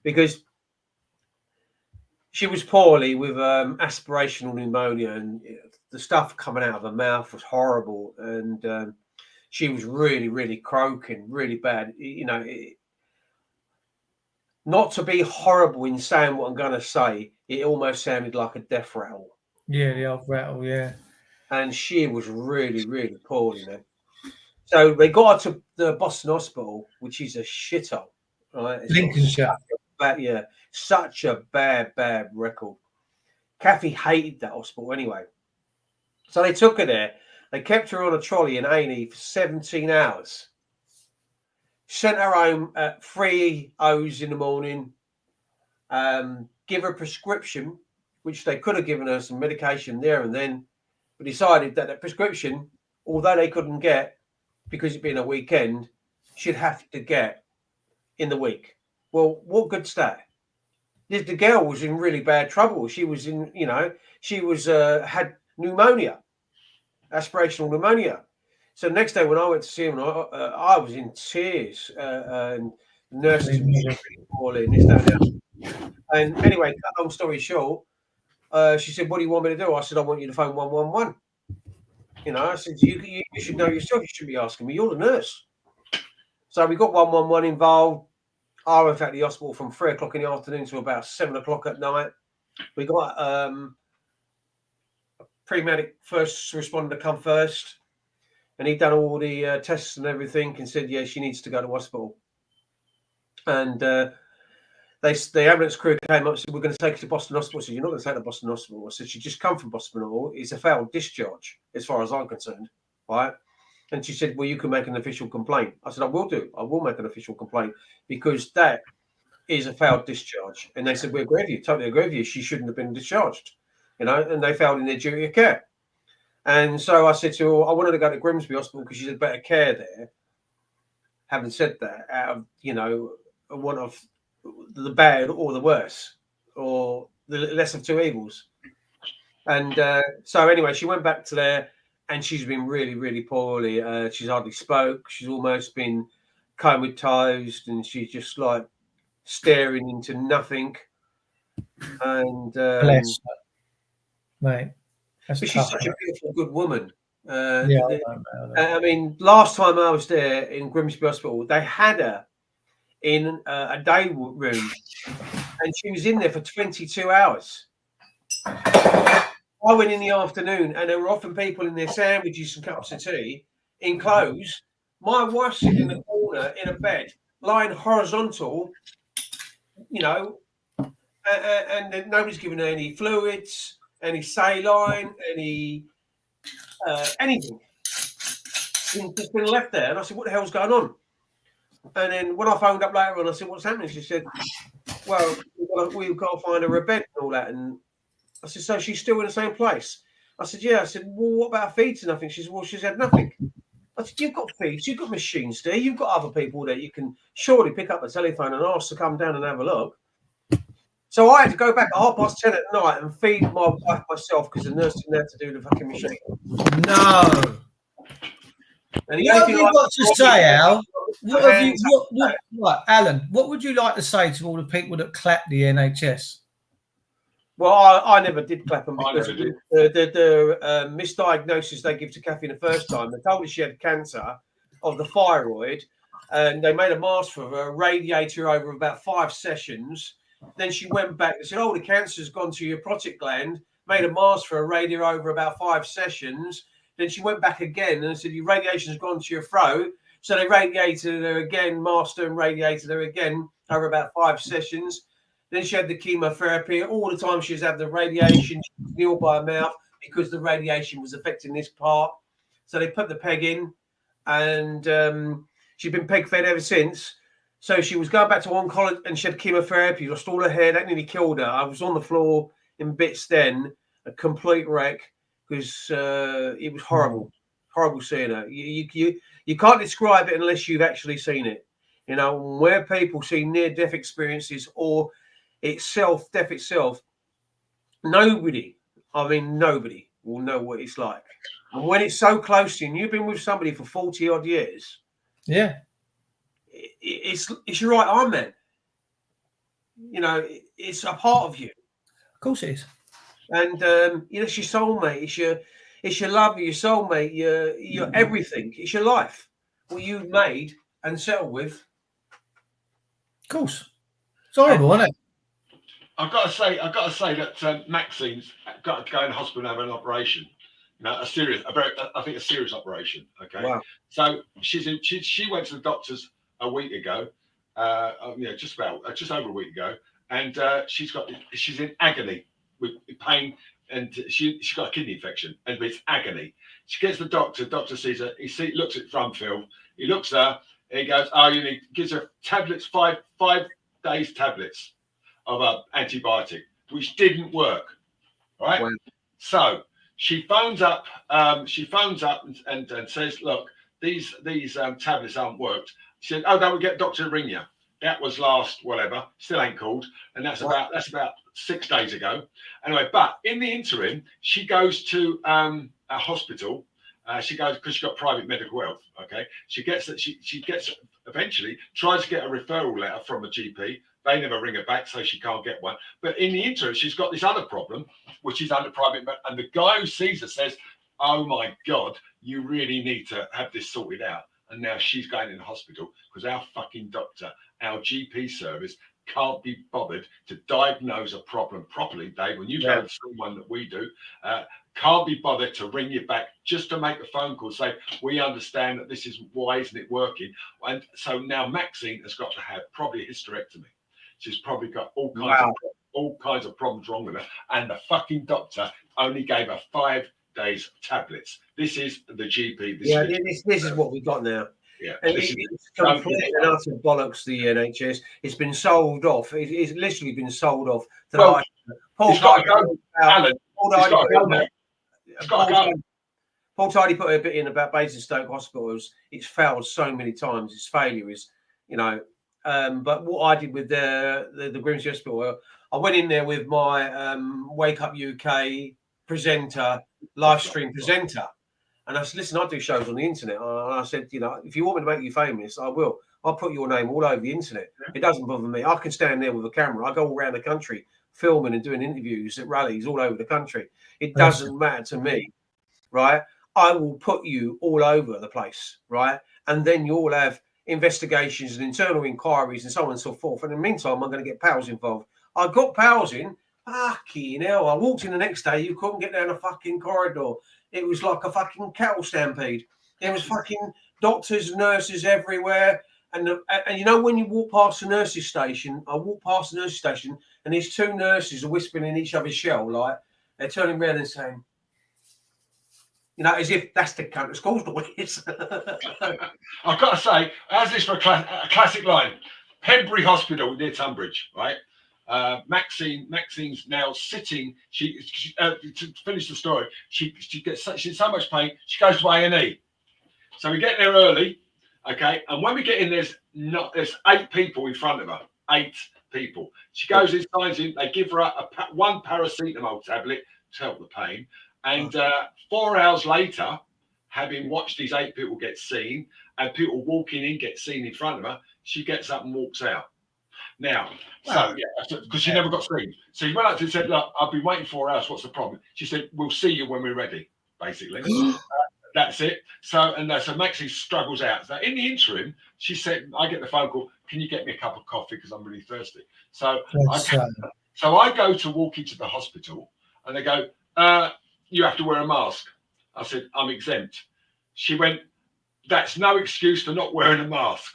because she was poorly with aspirational pneumonia, and the stuff coming out of her mouth was horrible, and she was really, really croaking, really bad. Not to be horrible in saying what I'm going to say, it almost sounded like a death rattle. Yeah, the old rattle, yeah. And she was really, really poorly, man. So they got her to the Boston Hospital, which is a shithole, right? Lincolnshire. Such a bad record. Kathy hated that hospital anyway. So they took her there. They kept her on a trolley in A&E for 17 hours. Sent her home at 3 O's in the morning. Give her a prescription, which they could have given her some medication there and then, but decided that the prescription, although they couldn't get, because it being a weekend, she'd have to get in the week. Well, what good's that? The girl was in really bad trouble. She was had pneumonia, aspirational pneumonia. So the next day when I went to see him, I was in tears, and the nurses were really poorly and this, that, and that. And anyway, cut long story short, she said, "What do you want me to do?" I said, "I want you to phone 111." I said, you should know yourself. You shouldn't be asking me. You're the nurse. So we got 111 involved. I was at the hospital from 3 o'clock in the afternoon to about 7 o'clock at night. We got a pre-medic first responder to come first, and he'd done all the tests and everything, and said, "Yeah, she needs to go to hospital." And the ambulance crew came up and said, "We're going to take her to Boston Hospital." I said, "You're not going to take her to Boston Hospital." I said, "She just come from Boston Hospital. It's a failed discharge, as far as I'm concerned." Right? And she said, "Well, you can make an official complaint." I said, "I will do. I will make an official complaint because that is a failed discharge." And they said, "We agree with you. Totally agree with you. She shouldn't have been discharged." And they failed in their duty of care. And so I said to her, "I wanted to go to Grimsby Hospital because she's had better care there." Having said that, out of, one of the bad or the worse, or the less of two evils. And so anyway, she went back to there, and she's been really, really poorly. She's hardly spoke. She's almost been comatose, and she's just like staring into nothing. And Bless her, mate. That's but tough, she's such mate. a beautiful, good woman. Yeah, I mean, last time I was there in Grimsby Hospital, they had her in a day room, and she was in there for 22 hours. I went in the afternoon, and there were often people in their sandwiches and cups of tea in clothes. My wife sitting in the corner in a bed, lying horizontal, and nobody's giving her any fluids, any saline, anything. She's just been left there. And I said, "What the hell's going on?" And then when I phoned up later on, I said, "What's happening?" She said, "Well, we've got to find her a bed and all that." And I said, "So she's still in the same place?" I said, "Yeah." I said, "Well, what about feeds and nothing?" She said, "Well, she's had nothing." I said, "You've got feeds, you've got machines there, you've got other people that you can surely pick up the telephone and ask to come down and have a look." So I had to go back at 10:30 at night and feed my wife myself because the nurse didn't have to do the fucking machine. No. And what have you got to say, Al? What have you? What, Alan? What would you like to say to all the people that clap the NHS? Well, I never did clap them because the misdiagnosis they give to Kathy the first time, they told her she had cancer of the thyroid, and they made a mask for her, radiated her over about 5 sessions. Then she went back and said, "Oh, the cancer's gone to your prostate gland." Made a mask for her, radiated her over about 5 sessions. Then she went back again and said, "Your radiation's gone to your throat." So they radiated her again, master and radiated her again over about 5 sessions. Then she had the chemotherapy. All the time she was having the radiation, she was ill by her mouth because the radiation was affecting this part. So they put the peg in, and she'd been peg fed ever since. So she was going back to oncology, and she had chemotherapy, lost all her hair. That nearly killed her. I was on the floor in bits then, a complete wreck, because it was horrible. Horrible seeing her. You can't describe it unless you've actually seen it. You know, where people see near-death experiences or death itself, nobody will know what it's like. And when it's so close to you, and you've been with somebody for 40 odd years, yeah, it's your right arm, man. You know, it's a part of you. Of course it is. And you know, it's your soulmate. It's your love, your soulmate, your everything. It's your life. What you've made and settled with. Of course. It's horrible, isn't it? I've got to say that Maxine's got to go in hospital and have an operation. You know, a serious operation. Okay. Wow. So she went to the doctors a week ago. Just over a week ago, and she's in agony with pain, and she's got a kidney infection, and it's agony. She gets the doctor. Doctor sees her. He looks at drum film. He looks at her. He goes, "Oh, you need." Gives her tablets, five days tablets of antibiotic, which didn't work. Right. Wow. So she phones up. And says, "Look, these tablets haven't worked." She said, "Oh, no, we'll get doctor to ring you." That was last whatever. Still ain't called, and that's about 6 days ago. Anyway, but in the interim, she goes to a hospital. She goes because she got private medical health. Okay, she gets eventually tries to get a referral letter from a GP. They never ring her back, so she can't get one. But in the interim, she's got this other problem, which is under private. And the guy who sees her says, "Oh my God, you really need to have this sorted out." And now she's going in the hospital because our fucking doctor, our GP service, can't be bothered to diagnose a problem properly, Dave. When you go to someone that we do, can't be bothered to ring you back just to make a phone call, say, "We understand that this is why isn't it working?" And so now Maxine has got to have probably a hysterectomy. She's probably got all kinds of problems wrong with her, and the fucking doctor only gave her 5 days tablets. This is the GP. This is what we've got now. Yeah, it's complete and utter bollocks. The NHS. It's been sold off. It's literally been sold off. Paul Tidy put a bit in about Basingstoke Hospital. It's failed so many times. Its failure is, you know. But what I did with the Grimsby Hospital, I went in there with my Wake Up UK presenter, live stream presenter. And I said, "Listen, I do shows on the internet." And I said, "You know, if you want me to make you famous, I will. I'll put your name all over the internet. It doesn't bother me. I can stand there with a camera. I go all around the country filming and doing interviews at rallies all over the country. It doesn't matter to me, right? I will put you all over the place, right? And then you'll have investigations and internal inquiries and so on and so forth. And in the meantime, I'm going to get pals involved." I got pals in. Fucking hell. I walked in the next day. You couldn't get down the fucking corridor. It was like a fucking cattle stampede. There was fucking doctors, nurses everywhere. And you know, when you walk past the nurses station, I walk past the nurses station and these 2 nurses are whispering in each other's shell, like they're turning around and saying, you know, as if that's the cunt that's caused all this. I've got to say, as this for a classic line, Pembury Hospital near Tunbridge, right? Maxine's now sitting. She to finish the story. She's in so much pain. She goes to A&E. So we get there early, okay. And when we get in, there's 8 people in front of her. 8 people. She goes in, signs in. They give her one paracetamol tablet to help the pain. And 4 hours later, having watched these 8 people get seen and people walking in get seen in front of her, she gets up and walks out. Now, because she never got seen. So he went up to her and said, "Look, I've been waiting 4 hours. What's the problem?" She said, "We'll see you when we're ready," basically. That's it. So Maxine struggles out. So in the interim, she said, I get the phone call, "Can you get me a cup of coffee because I'm really thirsty?" So I go to walk into the hospital and they go, "You have to wear a mask." I said, "I'm exempt." She went, that's no excuse for not wearing a mask.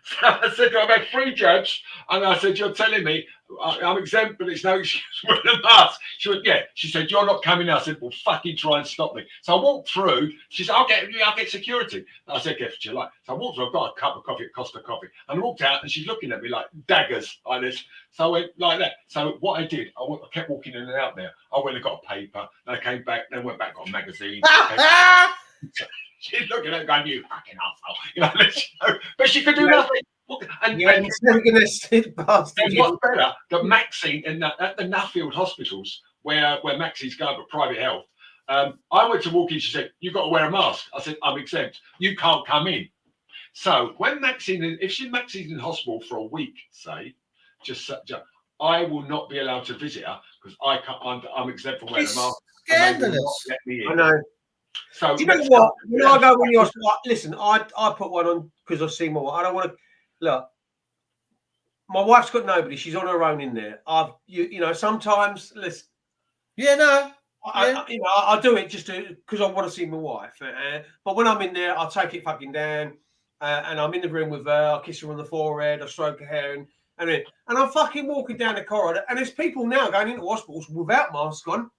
So I said, I've had 3 jabs, and I said, you're telling me I'm exempt, but it's no excuse for wearing a mask. She went, yeah. She said, you're not coming out. I said, well, fucking try and stop me. So I walked through. She said, I'll get security. I said, get what you like. So I walked through. I've got a cup of coffee at Costa Coffee, and I walked out, and she's looking at me like daggers like this. So I went like that. So what I did, I kept walking in and out there. I went and got a paper. And I came back. Then went back, got a magazine. She's looking at it going, you fucking asshole. You know, but she could do nothing. And what's better, that Maxine at the Nuffield hospitals, where Maxine's going for private health, I went to walk in, she said, you've got to wear a mask. I said, I'm exempt. You can't come in. So when Maxine's in hospital for a week, say, I will not be allowed to visit her because I'm exempt from wearing a mask. Scandalous. I know. So do you know what? When I go when you're listen, I put one on because I've seen my wife. I don't want to look. My wife's got nobody. She's on her own in there. You know, sometimes listen. Yeah, no. I do it just because I want to see my wife. But when I'm in there, I'll take it fucking down, and I'm in the room with her. I kiss her on the forehead. I stroke her hair, and I'm fucking walking down the corridor, and there's people now going into hospitals without masks on.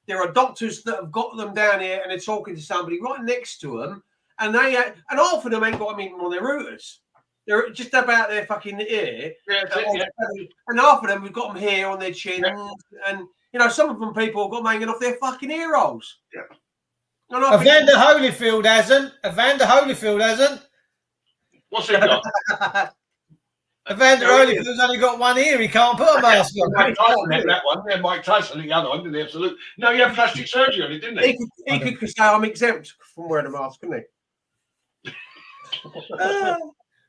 There are doctors that have got them down here, and they're talking to somebody right next to them, and half of them ain't got them even on their routers. They're just about their fucking ear, and half of them have got them here on their chins, and you know some of them people have got them hanging off their fucking ear rolls. Yeah. Evander Holyfield hasn't. Evander Holyfield hasn't. What's he got? Evander Holyfield's only got one ear. He can't put a mask on. Mike Tyson had that one. Yeah, Mike Tyson, the other one, didn't he? Absolutely. No, he had plastic surgery on it, didn't he? He could say I'm exempt from wearing a mask, couldn't he?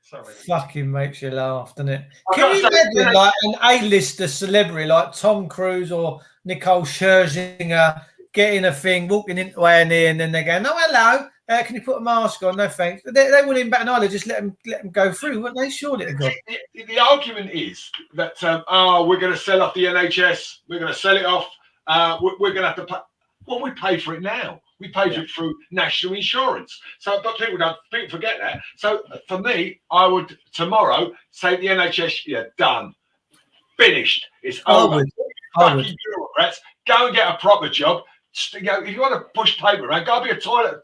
Sorry. Fucking makes you laugh, doesn't it? Can you imagine like an A-lister celebrity like Tom Cruise or Nicole Scherzinger getting a thing, walking into A&E, and then they go, "No, hello. Can you put a mask on?" No, thanks. They wouldn't even bat an eyelid, just let them go through, wouldn't they? Surely to God. The argument is that we're going to sell off the NHS, we're going to sell it off, we're going to have to pay. Well, we pay for it now. We pay for it through national insurance. So, but people forget that. So, for me, I would tomorrow say the NHS, done, finished, it's over. Fucking bureaucrats, go and get a proper job. If you want to push paper around, go be a toilet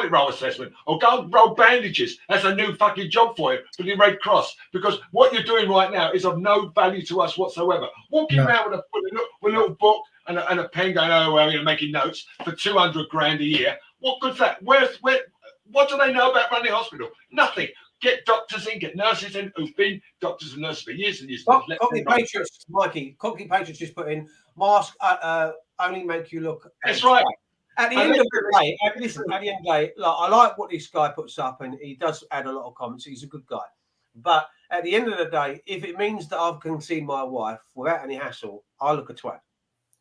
roll assessment, or go and roll bandages. That's a new fucking job for you for the Red Cross, because what you're doing right now is of no value to us whatsoever. Walking around with a little book and a pen going, oh well, you're making notes for 200 grand a year. What good's that? What do they know about running a hospital? Nothing. Get doctors in, get nurses in who've been doctors and nurses for years and years. Cockney Patriots, Mikey. Cockney Patriots just put in mask only make you look. That's right. At the end of the day, at the end of the day, I like what this guy puts up, and he does add a lot of comments. He's a good guy. But at the end of the day, if it means that I can see my wife without any hassle, I look a twat.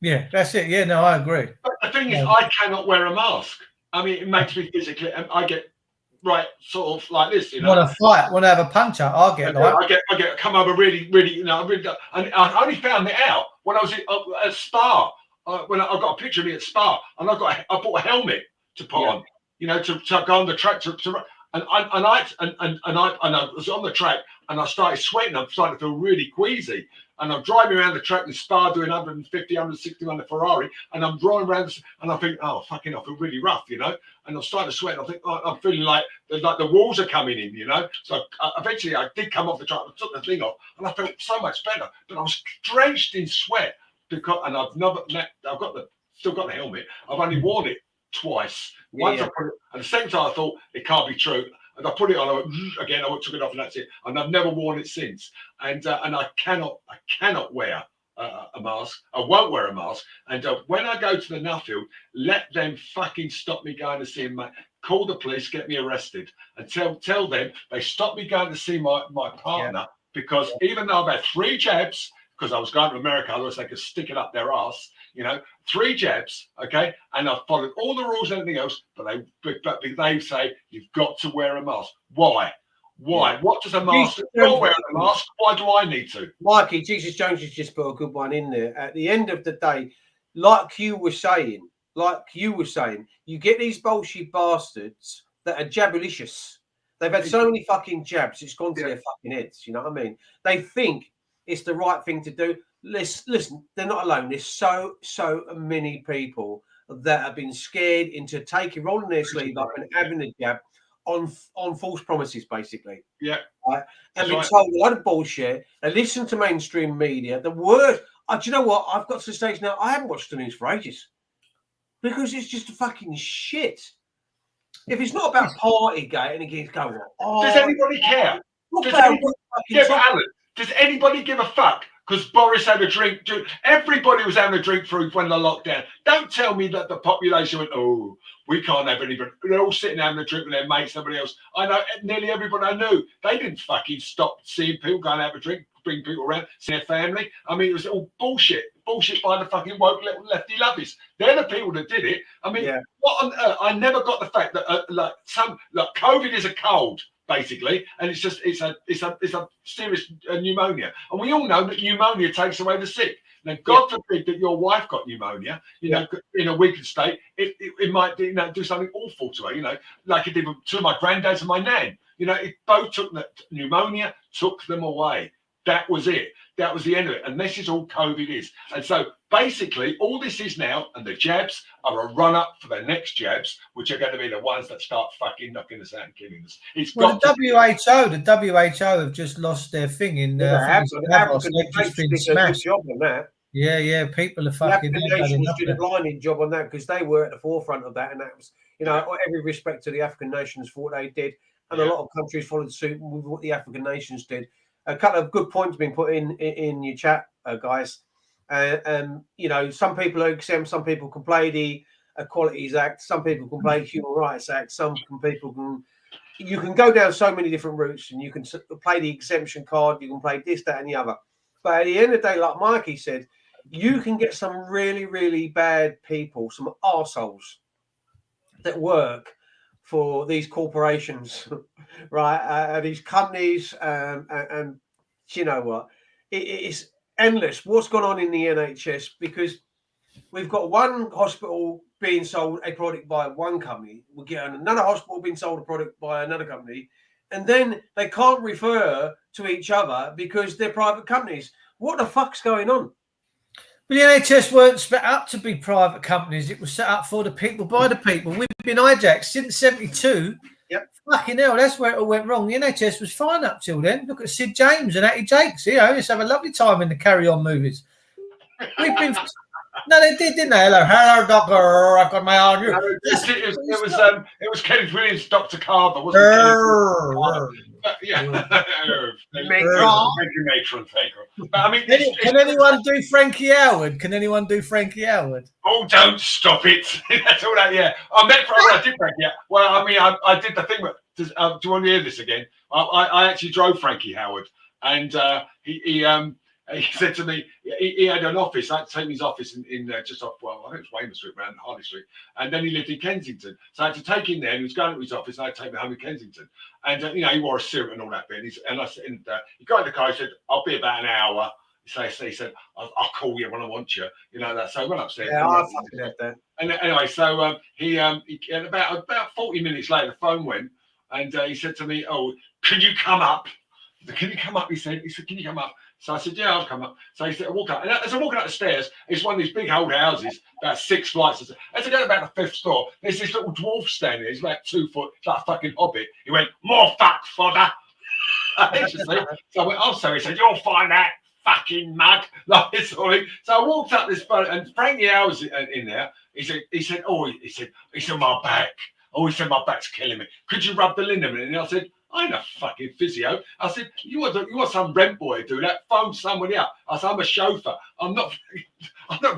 Yeah, that's it. Yeah, no, I agree. But the thing is, I cannot wear a mask. I mean, it makes me physically, and I get sort of like this, Want to fight? Want to have a punch out? I get come over really, and I only found it out when I was at Spa. When I got a picture of me at Spa, and I bought a helmet to put on, to go on the track and I was on the track, and I started sweating. I'm starting to feel really queasy, and I'm driving around the track in Spa doing 150, 160 on the Ferrari, and I'm driving around, and I think, oh fucking, I feel really rough, and I'm starting to sweat. And I think, I'm feeling like the walls are coming in, So eventually, I did come off the track, I took the thing off, and I felt so much better, but I was drenched in sweat. And still got the helmet. I've only worn it twice. Once I put it, and the second time I thought it can't be true, and I put it on. I went again. I took it off, and that's it. And I've never worn it since. And I cannot wear a mask. I won't wear a mask. And when I go to the Nuffield, let them fucking stop me going to see him. Call the police, get me arrested, and tell them they stop me going to see my partner because even though I've had 3 jabs. Because I was going to America, otherwise they could stick it up their ass, 3 jabs, okay? And I've followed all the rules and everything else, but they say you've got to wear a mask. Why? Yeah. What does a mask do? You're wearing a mask. Why do I need to? Mikey, Jesus Jones has just put a good one in there. At the end of the day, like you were saying, like you were saying, you get these bullshit bastards that are jabulicious. They've had so many fucking jabs, it's gone to their fucking heads. You know what I mean? They think it's the right thing to do. Listen, they're not alone. There's so many people that have been scared into taking, rolling their sleeve up and having a jab on false promises, basically. Yeah. Right? And been told a lot of bullshit. They listen to mainstream media. The word, do you know what? I've got to the stage now, I haven't watched the news for ages because it's just a fucking shit. If it's not about Partygate and it keeps going, does anybody care? Does anybody give a fuck? Because Boris had a drink. Everybody was having a drink through when the lockdown. Don't tell me that the population went, oh, we can't have anybody. They're all sitting having a drink with their mates, somebody else. I know nearly everybody I knew. They didn't fucking stop seeing people go and have a drink, bring people around, see their family. I mean, it was all bullshit. Bullshit by the fucking woke lefty lovies. They're the people that did it. I mean, what on earth? I never got the fact that COVID is a cold. Basically, and it's a serious pneumonia, and we all know that pneumonia takes away the sick. Now, God forbid that your wife got pneumonia, you know, in a weakened state, it might do something awful to her, you know, like it did to my granddads and my nan. You know, it both took pneumonia, took them away. That was it. That was the end of it. And this is all COVID is. And so basically, all this is now, and the jabs are a run-up for the next jabs, which are going to be the ones that start fucking knocking us out and killing us. The WHO have just lost their thing in just been smashed. Job on that. Yeah, people are fucking. The African Nations did a blinding job on that because they were at the forefront of that, and that was, you know, every respect to the African nations for what they did, and a lot of countries followed suit with what the African nations did. A couple of good points being put in your chat, guys. You know, some people are exempt, some people can play the Equalities Act, some people can play the Human Rights Act, you can go down so many different routes, and you can play the exemption card, you can play this, that, and the other. But at the end of the day, like Mikey said, you can get some really, really bad people, some arseholes that work for these corporations, right? These companies, and you know what? It's endless what's gone on in the NHS, because we've got one hospital being sold a product by one company, we get another hospital being sold a product by another company, and then they can't refer to each other because they're private companies. What the fuck's going on? But the NHS weren't set up to be private companies. It was set up for the people, by the people. We've been hijacked since 72. Yep. Fucking hell, that's where it all went wrong. The NHS was fine up till then. Look at Sid James and Atty Jakes. You know, let's have a lovely time in the Carry On movies. We've been... No, they did, didn't they? Hello, doctor. I've got my arm. No, it was Kenneth Williams, Dr. Carver, wasn't it? Yeah. Thank you, matron. Thank you. But I mean, can anyone do Frankie Howard? Can anyone do Frankie Howard? Oh, don't stop it. That's all that, yeah. I did Frankie Howard. Well, I mean, I did the thing. Do you want to hear this again? I actually drove Frankie Howard, and he said to me, he had an office. I had to take his office in just off, I think it was Weymouth Street, around Harley Street. And then he lived in Kensington. So I had to take him there, and he was going to his office, and I had to take him home in Kensington. And, you know, he wore a suit and all that bit. And I said, he got in the car, he said, I'll be about an hour. So he said, I'll call you when I want you. You know that. So I went upstairs. Yeah, I fucking had that. And anyway, so he about 40 minutes later, the phone went, and he said to me, oh, can you come up? Can you come up? He said, can you come up? So I said, yeah, I'll come up. So he said, I walk up. And as I'm walking up the stairs, it's one of these big old houses, about 6 flights. As I go about the 5th floor, there's this little dwarf standing there. He's about 2 foot, like a fucking hobbit. He went, more fuck fodder. So I went, oh, so he said, you'll find that fucking mug. Like this sort of thing. So I walked up this boat, and Frankie Howe was in there. He said, my back. Oh, he said, my back's killing me. Could you rub the liniment? And I said, I ain't a fucking physio. I said, you want some rent boy to do that? Phone somebody up. I said, I'm a chauffeur. I'm not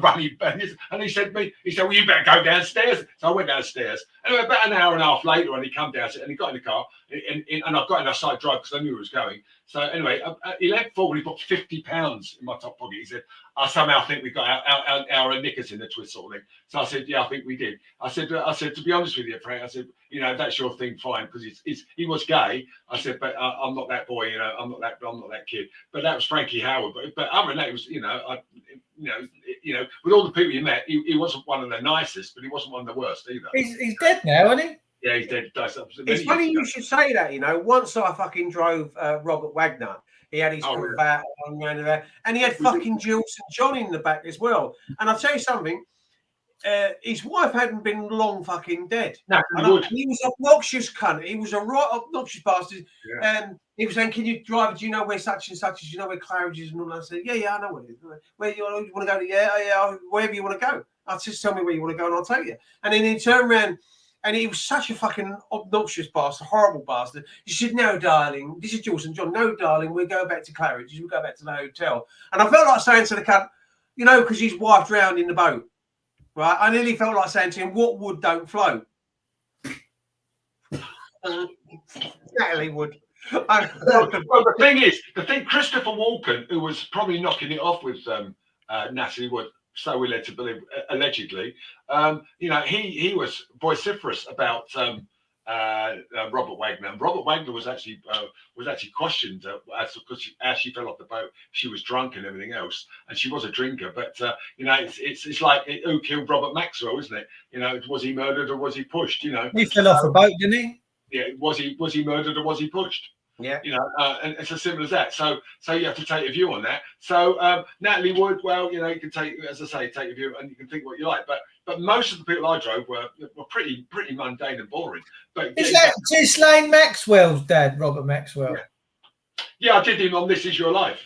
running. And he said, well, you better go downstairs. So I went downstairs. Anyway, about an hour and a half later, and he come downstairs, and he got in the car, and I got in a side drive because I knew he was going. So anyway, he left forward. He put £50 in my top pocket. He said, I somehow think we got our knickers in the twist sort of thing. So I said, yeah, I think we did. I said, to be honest with you, Frank, I said, you know, that's your thing, fine, because he was gay. I said, but I'm not that boy, you know, I'm not that kid. But that was Frankie Howard. But other than that, it was, you know, with all the people you met, he wasn't one of the nicest, but he wasn't one of the worst either. He's dead now, isn't he? Yeah, he's dead. It's funny you should say that. Once I fucking drove Robert Wagner. He had his cravat on around there, and he had fucking Jules and John in the back as well. And I'll tell you something. His wife hadn't been long fucking dead. No, he was an obnoxious cunt. He was a right obnoxious bastard. Yeah. He was saying, "Can you drive? Do you know where such and such is? Do you know where Claridge is?" And all that. I said, "Yeah, I know where it is. Where you want to go? Yeah, wherever you want to go. I'll just tell me where you want to go, and I'll take you." And then he turned around, and he was such a fucking obnoxious bastard, horrible bastard. He said, "No, darling, this is Jules and John. No, darling, we'll go back to Claridge. We'll go back to the hotel." And I felt like saying to the cunt, because his wife drowned in the boat. Right, I nearly felt like saying to him, "What wood don't float?" Natalie would. The thing, Christopher Walken, who was probably knocking it off with Natalie Wood, so we're led to believe, allegedly, he was vociferous about Robert Wagner. And Robert Wagner was actually questioned as she fell off the boat. She was drunk and everything else, and she was a drinker. But it's like who killed Robert Maxwell, isn't it? Was he murdered or was he pushed? He fell off the boat, didn't he? Yeah, was he murdered or was he pushed? Yeah, and it's as simple as that. So you have to take a view on that. So Natalie Wood, well, you can take, as I say, take a view, and you can think what you like. But most of the people I drove were pretty mundane and boring. But is that Ghislaine Maxwell's dad, Robert Maxwell? Yeah, I did him on This Is Your Life.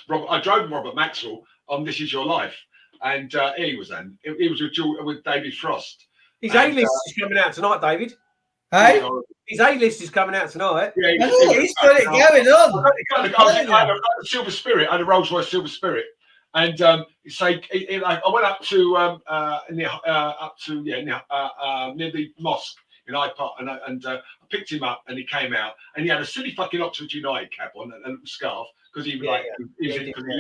I drove Robert Maxwell on This Is Your Life, and he was with David Frost. His A-list is coming out tonight, David. Hey? His A-list is coming out tonight. Yeah, he's got it going on. I had a Silver Spirit. I had a Rolls Royce Silver Spirit, and I went up to near the mosque in Hyde Park, and I picked him up, and he came out, and he had a silly fucking Oxford United cap on and a little scarf because he lived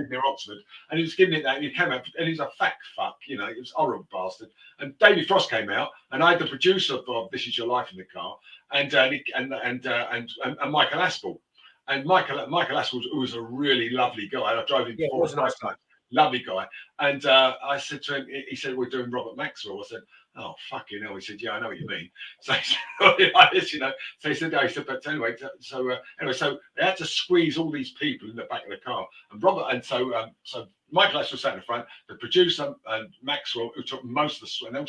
near Oxford, and he was giving it that, and he came out, and he's a fat fuck, he was a horrible bastard. And David Frost came out, and I had the producer of This Is Your Life in the car, and Michael Aspel. And Michael Aspel was a really lovely guy. I drove him before. He was a nice guy. Lovely guy. And I said to him, he said, "We're doing Robert Maxwell." I said, "Oh, fucking hell." He said, "Yeah, I know what you mean." So he said, like this, So he said, "No." He said, "But anyway, so they had to squeeze all these people in the back of the car." And so Michael Aspel sat in the front, the producer and Maxwell, who took most of the swing, they were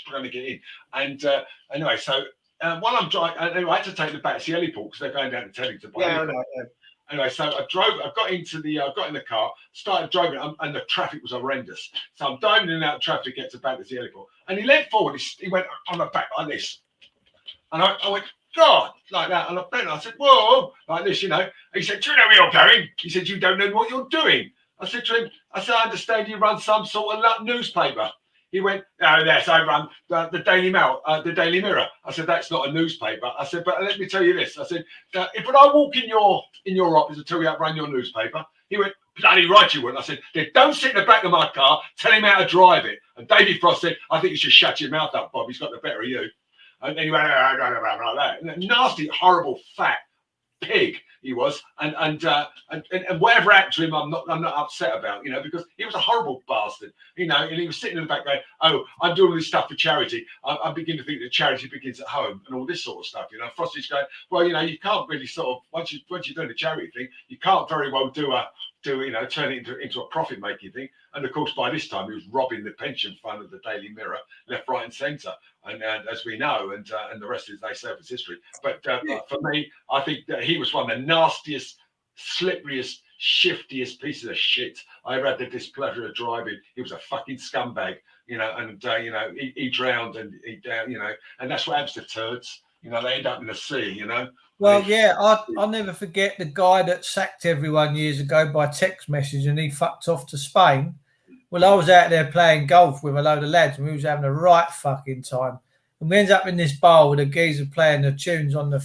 trying to get in. And anyway, so while I'm driving, I had to take the back to the heliport because they're going down to Telly to buy. Yeah, I know. Yeah. Anyway, so I got in the car, started driving, and the traffic was horrendous. So I'm diving in and out of traffic to get back to the heliport. And he leant forward, he went on the back like this. And I went, "God," like that. And I said, "Whoa," like this, He said, "Do you know where you're going?" He said, "You don't know what you're doing." I said to him, "I understand you run some sort of newspaper." He went, "Oh, yes, I run the Daily Mail, the Daily Mirror." I said, "That's not a newspaper." I said, "But let me tell you this." I said, "If I walk in your office and tell you how to run your newspaper," he went, "Bloody right you wouldn't." I said, "Then don't sit in the back of my car. Tell him how to drive it." And David Frost said, "I think you should shut your mouth up, Bob. He's got the better of you." And then he went, like that. And nasty, horrible, fat pig he was, and whatever happened to him, I'm not upset about, because he was a horrible bastard, and he was sitting in the back going, "Oh, I'm doing all this stuff for charity. I begin to think that charity begins at home," and all this sort of stuff. Frosty's going, "Well, you can't really sort of once you're doing the charity thing, you can't very well turn it into a profit making thing." And of course, by this time, he was robbing the pension fund of the Daily Mirror, left, right, and centre. And as we know, and the rest is, they say, it's history. But for me, I think that he was one of the nastiest, slipperiest, shiftiest pieces of shit I ever had the displeasure of driving. He was a fucking scumbag, and he drowned, and and that's what happens to turds. They end up in the sea. Well, yeah, I'll never forget the guy that sacked everyone years ago by text message, and he fucked off to Spain. Well, I was out there playing golf with a load of lads, and we was having a right fucking time. And we ended up in this bar with a geezer playing the tunes on the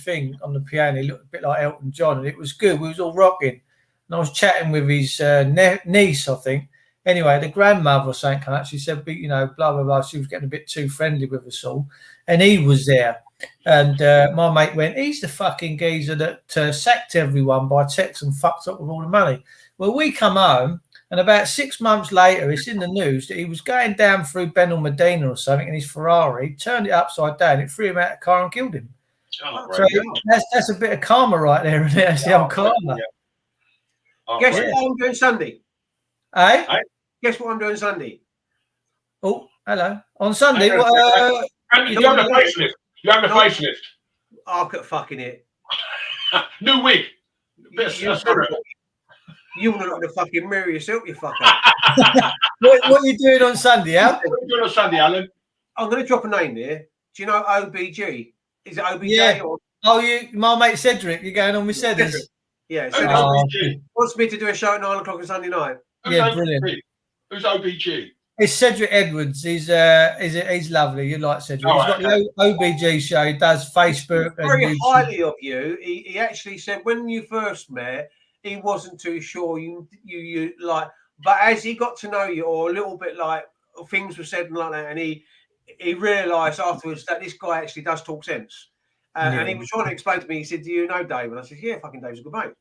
piano. He looked a bit like Elton John, and it was good. We was all rocking. And I was chatting with his niece, I think. Anyway, the grandmother or something came out. She said, blah, blah, blah. She was getting a bit too friendly with us all. And he was there. And my mate went, "He's the fucking geezer that sacked everyone by text and fucked up with all the money." Well, we come home, And about 6 months later, it's in the news that he was going down through Benal Medina or something in his Ferrari, turned it upside down, it threw him out of the car and killed him. Oh, So that's a bit of karma right there, isn't it? That's the old karma. Yeah. Oh, Guess brilliant. what I'm doing Sunday? Eh? Guess what I'm doing Sunday? Oh, hello. On Sunday, Hang on, what, You having a facelift? You having a facelift? I'll cut fucking it. New wig. You want to look in the fucking mirror yourself, you fucker. what are you doing on Sunday, Al? What are you doing on Sunday, Alan? I'm going to drop a name here. Do you know OBG? Is it OBJ? Yeah. Or... Oh, my mate Cedric. You're going on with Cedric? Yeah. Who's OBG? Wants me to do a show at 9 o'clock on Sunday night. Yeah, brilliant. Who's OBG? It's Cedric Edwards. He's lovely. You like Cedric. He's got the OBG show. He does Facebook. Very highly of you. He actually said when you first met, he wasn't too sure you like, but as he got to know you, or a little bit like things were said and like that, and he realised afterwards that this guy actually does talk sense. And he was trying to explain to me. He said, "Do you know Dave?" And I said, "Yeah, fucking Dave's a good mate."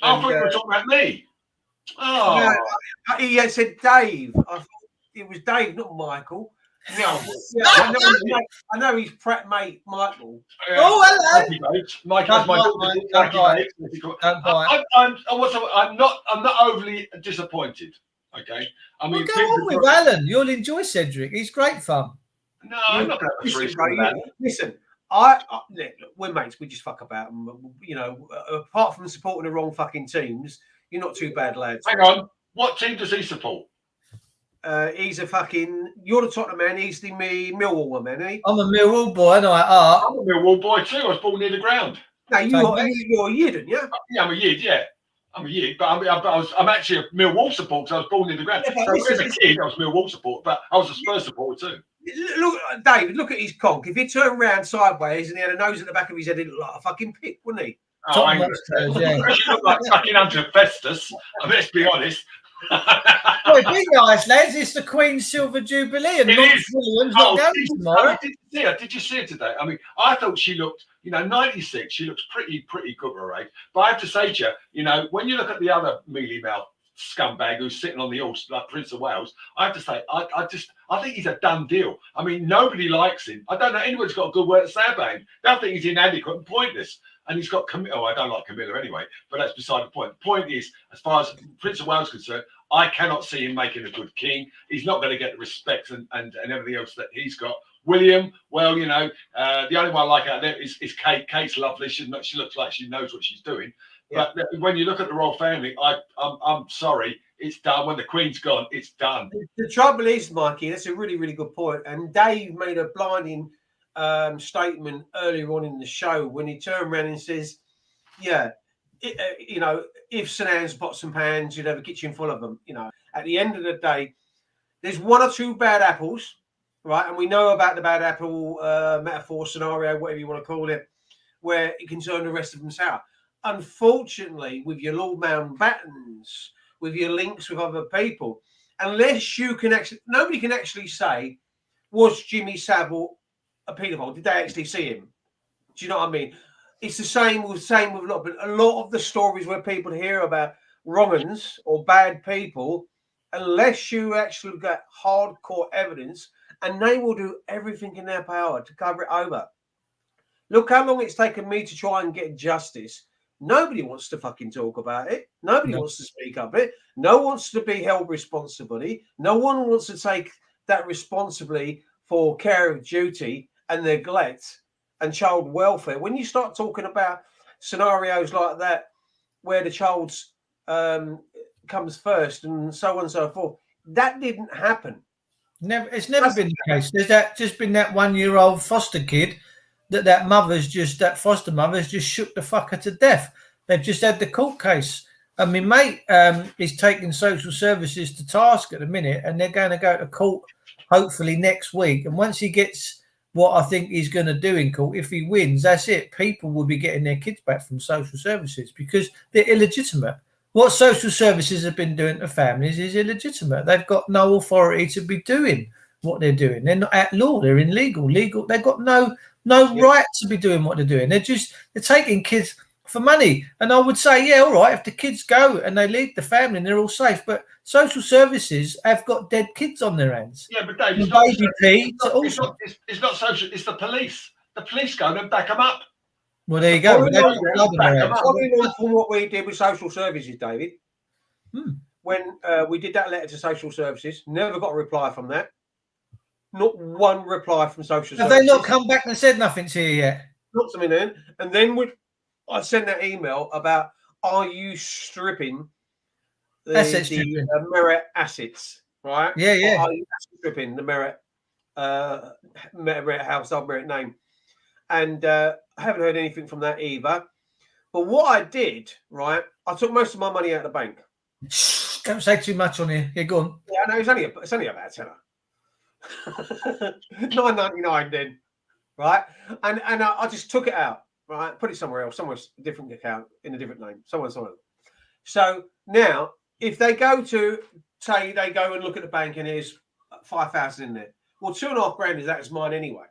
I thought you were talking about me. Oh, no, he had said Dave. I thought it was Dave, not Michael. No. Yeah, I know he's prep mate Michael. Oh, hello. I'm not overly disappointed. Okay. I mean, go on with Alan. You'll enjoy Cedric. He's great fun. No, I'm not going to listen. Look, we're mates. We just fuck about them. You know, apart from supporting the wrong fucking teams, you're not too bad, lads. Hang on. What team does he support? He's a fucking. You're the Tottenham man. He's the Millwall one, man, isn't he? I'm a Millwall boy, and I I'm a Millwall boy too. I was born near the ground. No, you're a Yid, aren't you? Yeah, I'm a Yid. Yeah, I'm a Yid. But I'm actually a Millwall supporter because I was born near the ground. Yeah, so as a kid, I was Millwall supporter, but I was a Spurs supporter too. Look, David. Look at his conch. If he turned round sideways and he had a nose at the back of his head, he'd look like a fucking pig, wouldn't he? Oh, I look like fucking Hunter Festus. I mean, let's be honest. Well, be nice, lads. It's the Queen's Silver Jubilee, and Williams not going tomorrow. Did you see her today? I mean, I thought she looked, 96. She looks pretty good for her age. But I have to say to you, when you look at the other mealy mouth scumbag who's sitting on the horse like Prince of Wales, I have to say, I think he's a done deal. I mean, nobody likes him. I don't know anyone's got a good word to say about him. They think he's inadequate and pointless. And he's got Camilla. Oh, I don't like Camilla anyway, but that's beside the point. The point is, as far as Prince of Wales is concerned, I cannot see him making a good king. He's not going to get the respect and everything else that he's got. William, well, the only one I like out there is Kate. Kate's lovely. She looks like she knows what she's doing. Yeah. But when you look at the royal family, I'm sorry, it's done. When the Queen's gone, it's done. The trouble is, Mikey, that's a really, really good point. And Dave made a blinding statement earlier on in the show when he turned around and says, if St Anne's pots and pans, you'd have a kitchen full of them. At the end of the day, there's one or two bad apples, right? And we know about the bad apple metaphor, scenario, whatever you want to call it, where it can turn the rest of them sour. Unfortunately, with your Lord Mountbattens, with your links with other people, unless you can nobody can actually say, was Jimmy Savile a paedophile? Did they actually see him? Do you know what I mean? It's the same with a lot of the stories where people hear about wrong-uns or bad people, unless you actually get hardcore evidence, and they will do everything in their power to cover it over. Look how long it's taken me to try and get justice. Nobody wants to fucking talk about it. Nobody wants to speak up it. No one wants to be held responsibly. No one wants to take that responsibility for care of duty and neglect and child welfare. When you start talking about scenarios like that, where the child's comes first and so on and so forth, that didn't happen. It's never been the case. There's just been that 1-year-old foster kid that foster mother's just shook the fucker to death. They've just had the court case. I mean, mate is taking social services to task at the minute, and they're going to go to court hopefully next week. And once he gets what I think he's going to do in court, if he wins, that's it. People will be getting their kids back from social services because they're illegitimate. What social services have been doing to families is illegitimate. They've got no authority to be doing what they're doing. They're not at law. They're illegal. They've got no right to be doing what they're doing. They're taking kids for money. And I would say, yeah, all right, if the kids go and they leave the family and they're all safe, but social services have got dead kids on their hands. Yeah, but Dave, it's not social. It's the police. The police go and back them up. Well, there you go. Following on from what we did with social services, David, when we did that letter to social services, never got a reply from that. Not one reply from social services. Have they not come back and said nothing to you yet? Not something then. And then I sent that email about, are you stripping the merit assets, right? Yeah. Are you stripping the merit household merit name? And I haven't heard anything from that either. But what I did, right, I took most of my money out of the bank. Don't say too much on here. Yeah, go on. Yeah, no, it's only about £10. $9.99 then, right? And I just took it out, right? Put it somewhere else, a different account in a different name, somewhere. So now, if they go to say they go and look at the bank and there's 5,000 in there, well, $2,500 that's mine anyway.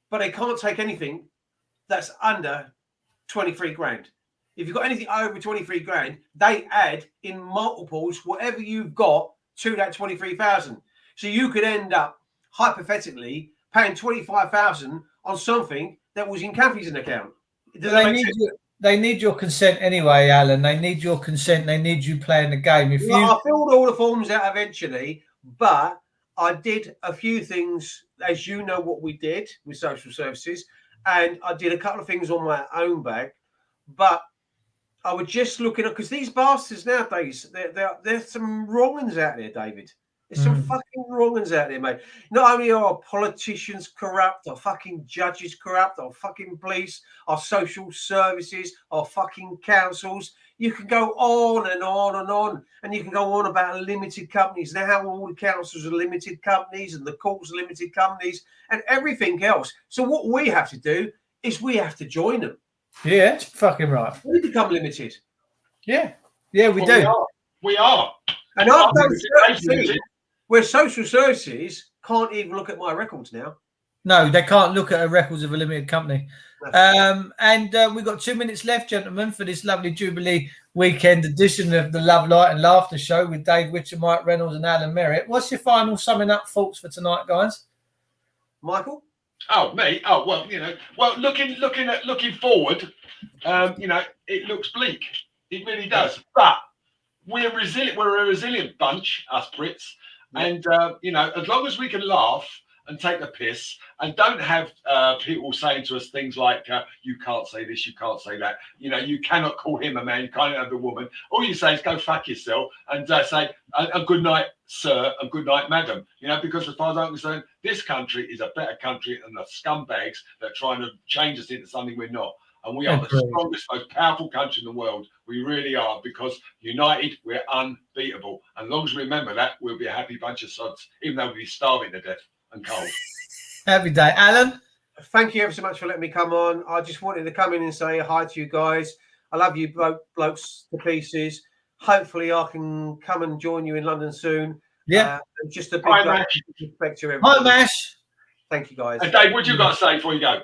But they can't take anything that's under 23 grand. If you've got anything over 23 grand, they add in multiples whatever you've got to that 23,000. So you could end up hypothetically paying 25,000 on something that was in Kathy's account. They need your consent anyway, Alan. They need your consent. They need you playing the game. I filled all the forms out eventually, but I did a few things, as you know what we did with social services, and I did a couple of things on my own bag, but I was just looking at, because these bastards nowadays, there's some wrong ones out there, David. There's some fucking wrong ones out there, mate. Not only are our politicians corrupt, our fucking judges corrupt, our fucking police, our social services, our fucking councils. You can go on and on and on. And you can go on about limited companies. Now, how all the councils are limited companies and the courts are limited companies and everything else. So what we have to do is we have to join them. Yeah, that's fucking right. We become limited. Yeah, we do. We are. And I've done things where social services can't even look at my records now. No, they can't look at the records of a limited company. And we've got 2 minutes left, gentlemen, for this lovely Jubilee weekend edition of the Love, Light and Laughter Show with Dave Witcher, Mike Reynolds and Alan Merritt. What's your final summing up thoughts for tonight, guys? Michael? Oh, me? Oh, well, looking forward, it looks bleak. It really does. But we're resilient. We're a resilient bunch, us Brits. And, as long as we can laugh and take the piss and don't have people saying to us things like, you can't say this, you can't say that. You cannot call him a man, you can't have a woman. All you say is go fuck yourself and say a good night, sir, and good night, madam. Because as far as I'm concerned, this country is a better country than the scumbags that are trying to change us into something we're not. And we are the strongest, most powerful country in the world. We really are, because united, we're unbeatable. And as long as we remember that, we'll be a happy bunch of sods, even though we'll be starving to death and cold. Every day. Alan? Thank you ever so much for letting me come on. I just wanted to come in and say hi to you guys. I love you blokes to pieces. Hopefully I can come and join you in London soon. Yeah. Just a big respect to everyone. Hi, Mash. Thank you, guys. And Dave, what you got to say before you go?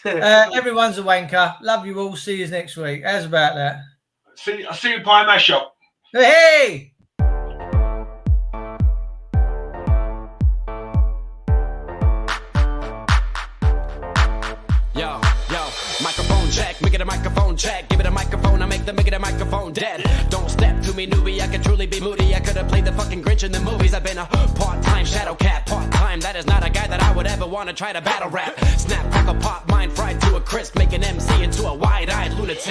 Everyone's a wanker. Love you all. See you next week. How's about that? I'll see you in Pie Mash Shop. Hey! Yo, microphone check, make it a microphone check. Give it a microphone, I make it a microphone dead. Don't step to me, newbie, I could truly be moody. I could have played the fucking Grinch in the movies. I've been a part-time shadow cat, part-time. That is not a guy that I would ever want to try to battle rap. Snap, crackle, pop, mind fried to a crisp, make an MC into a wide-eyed lunatic.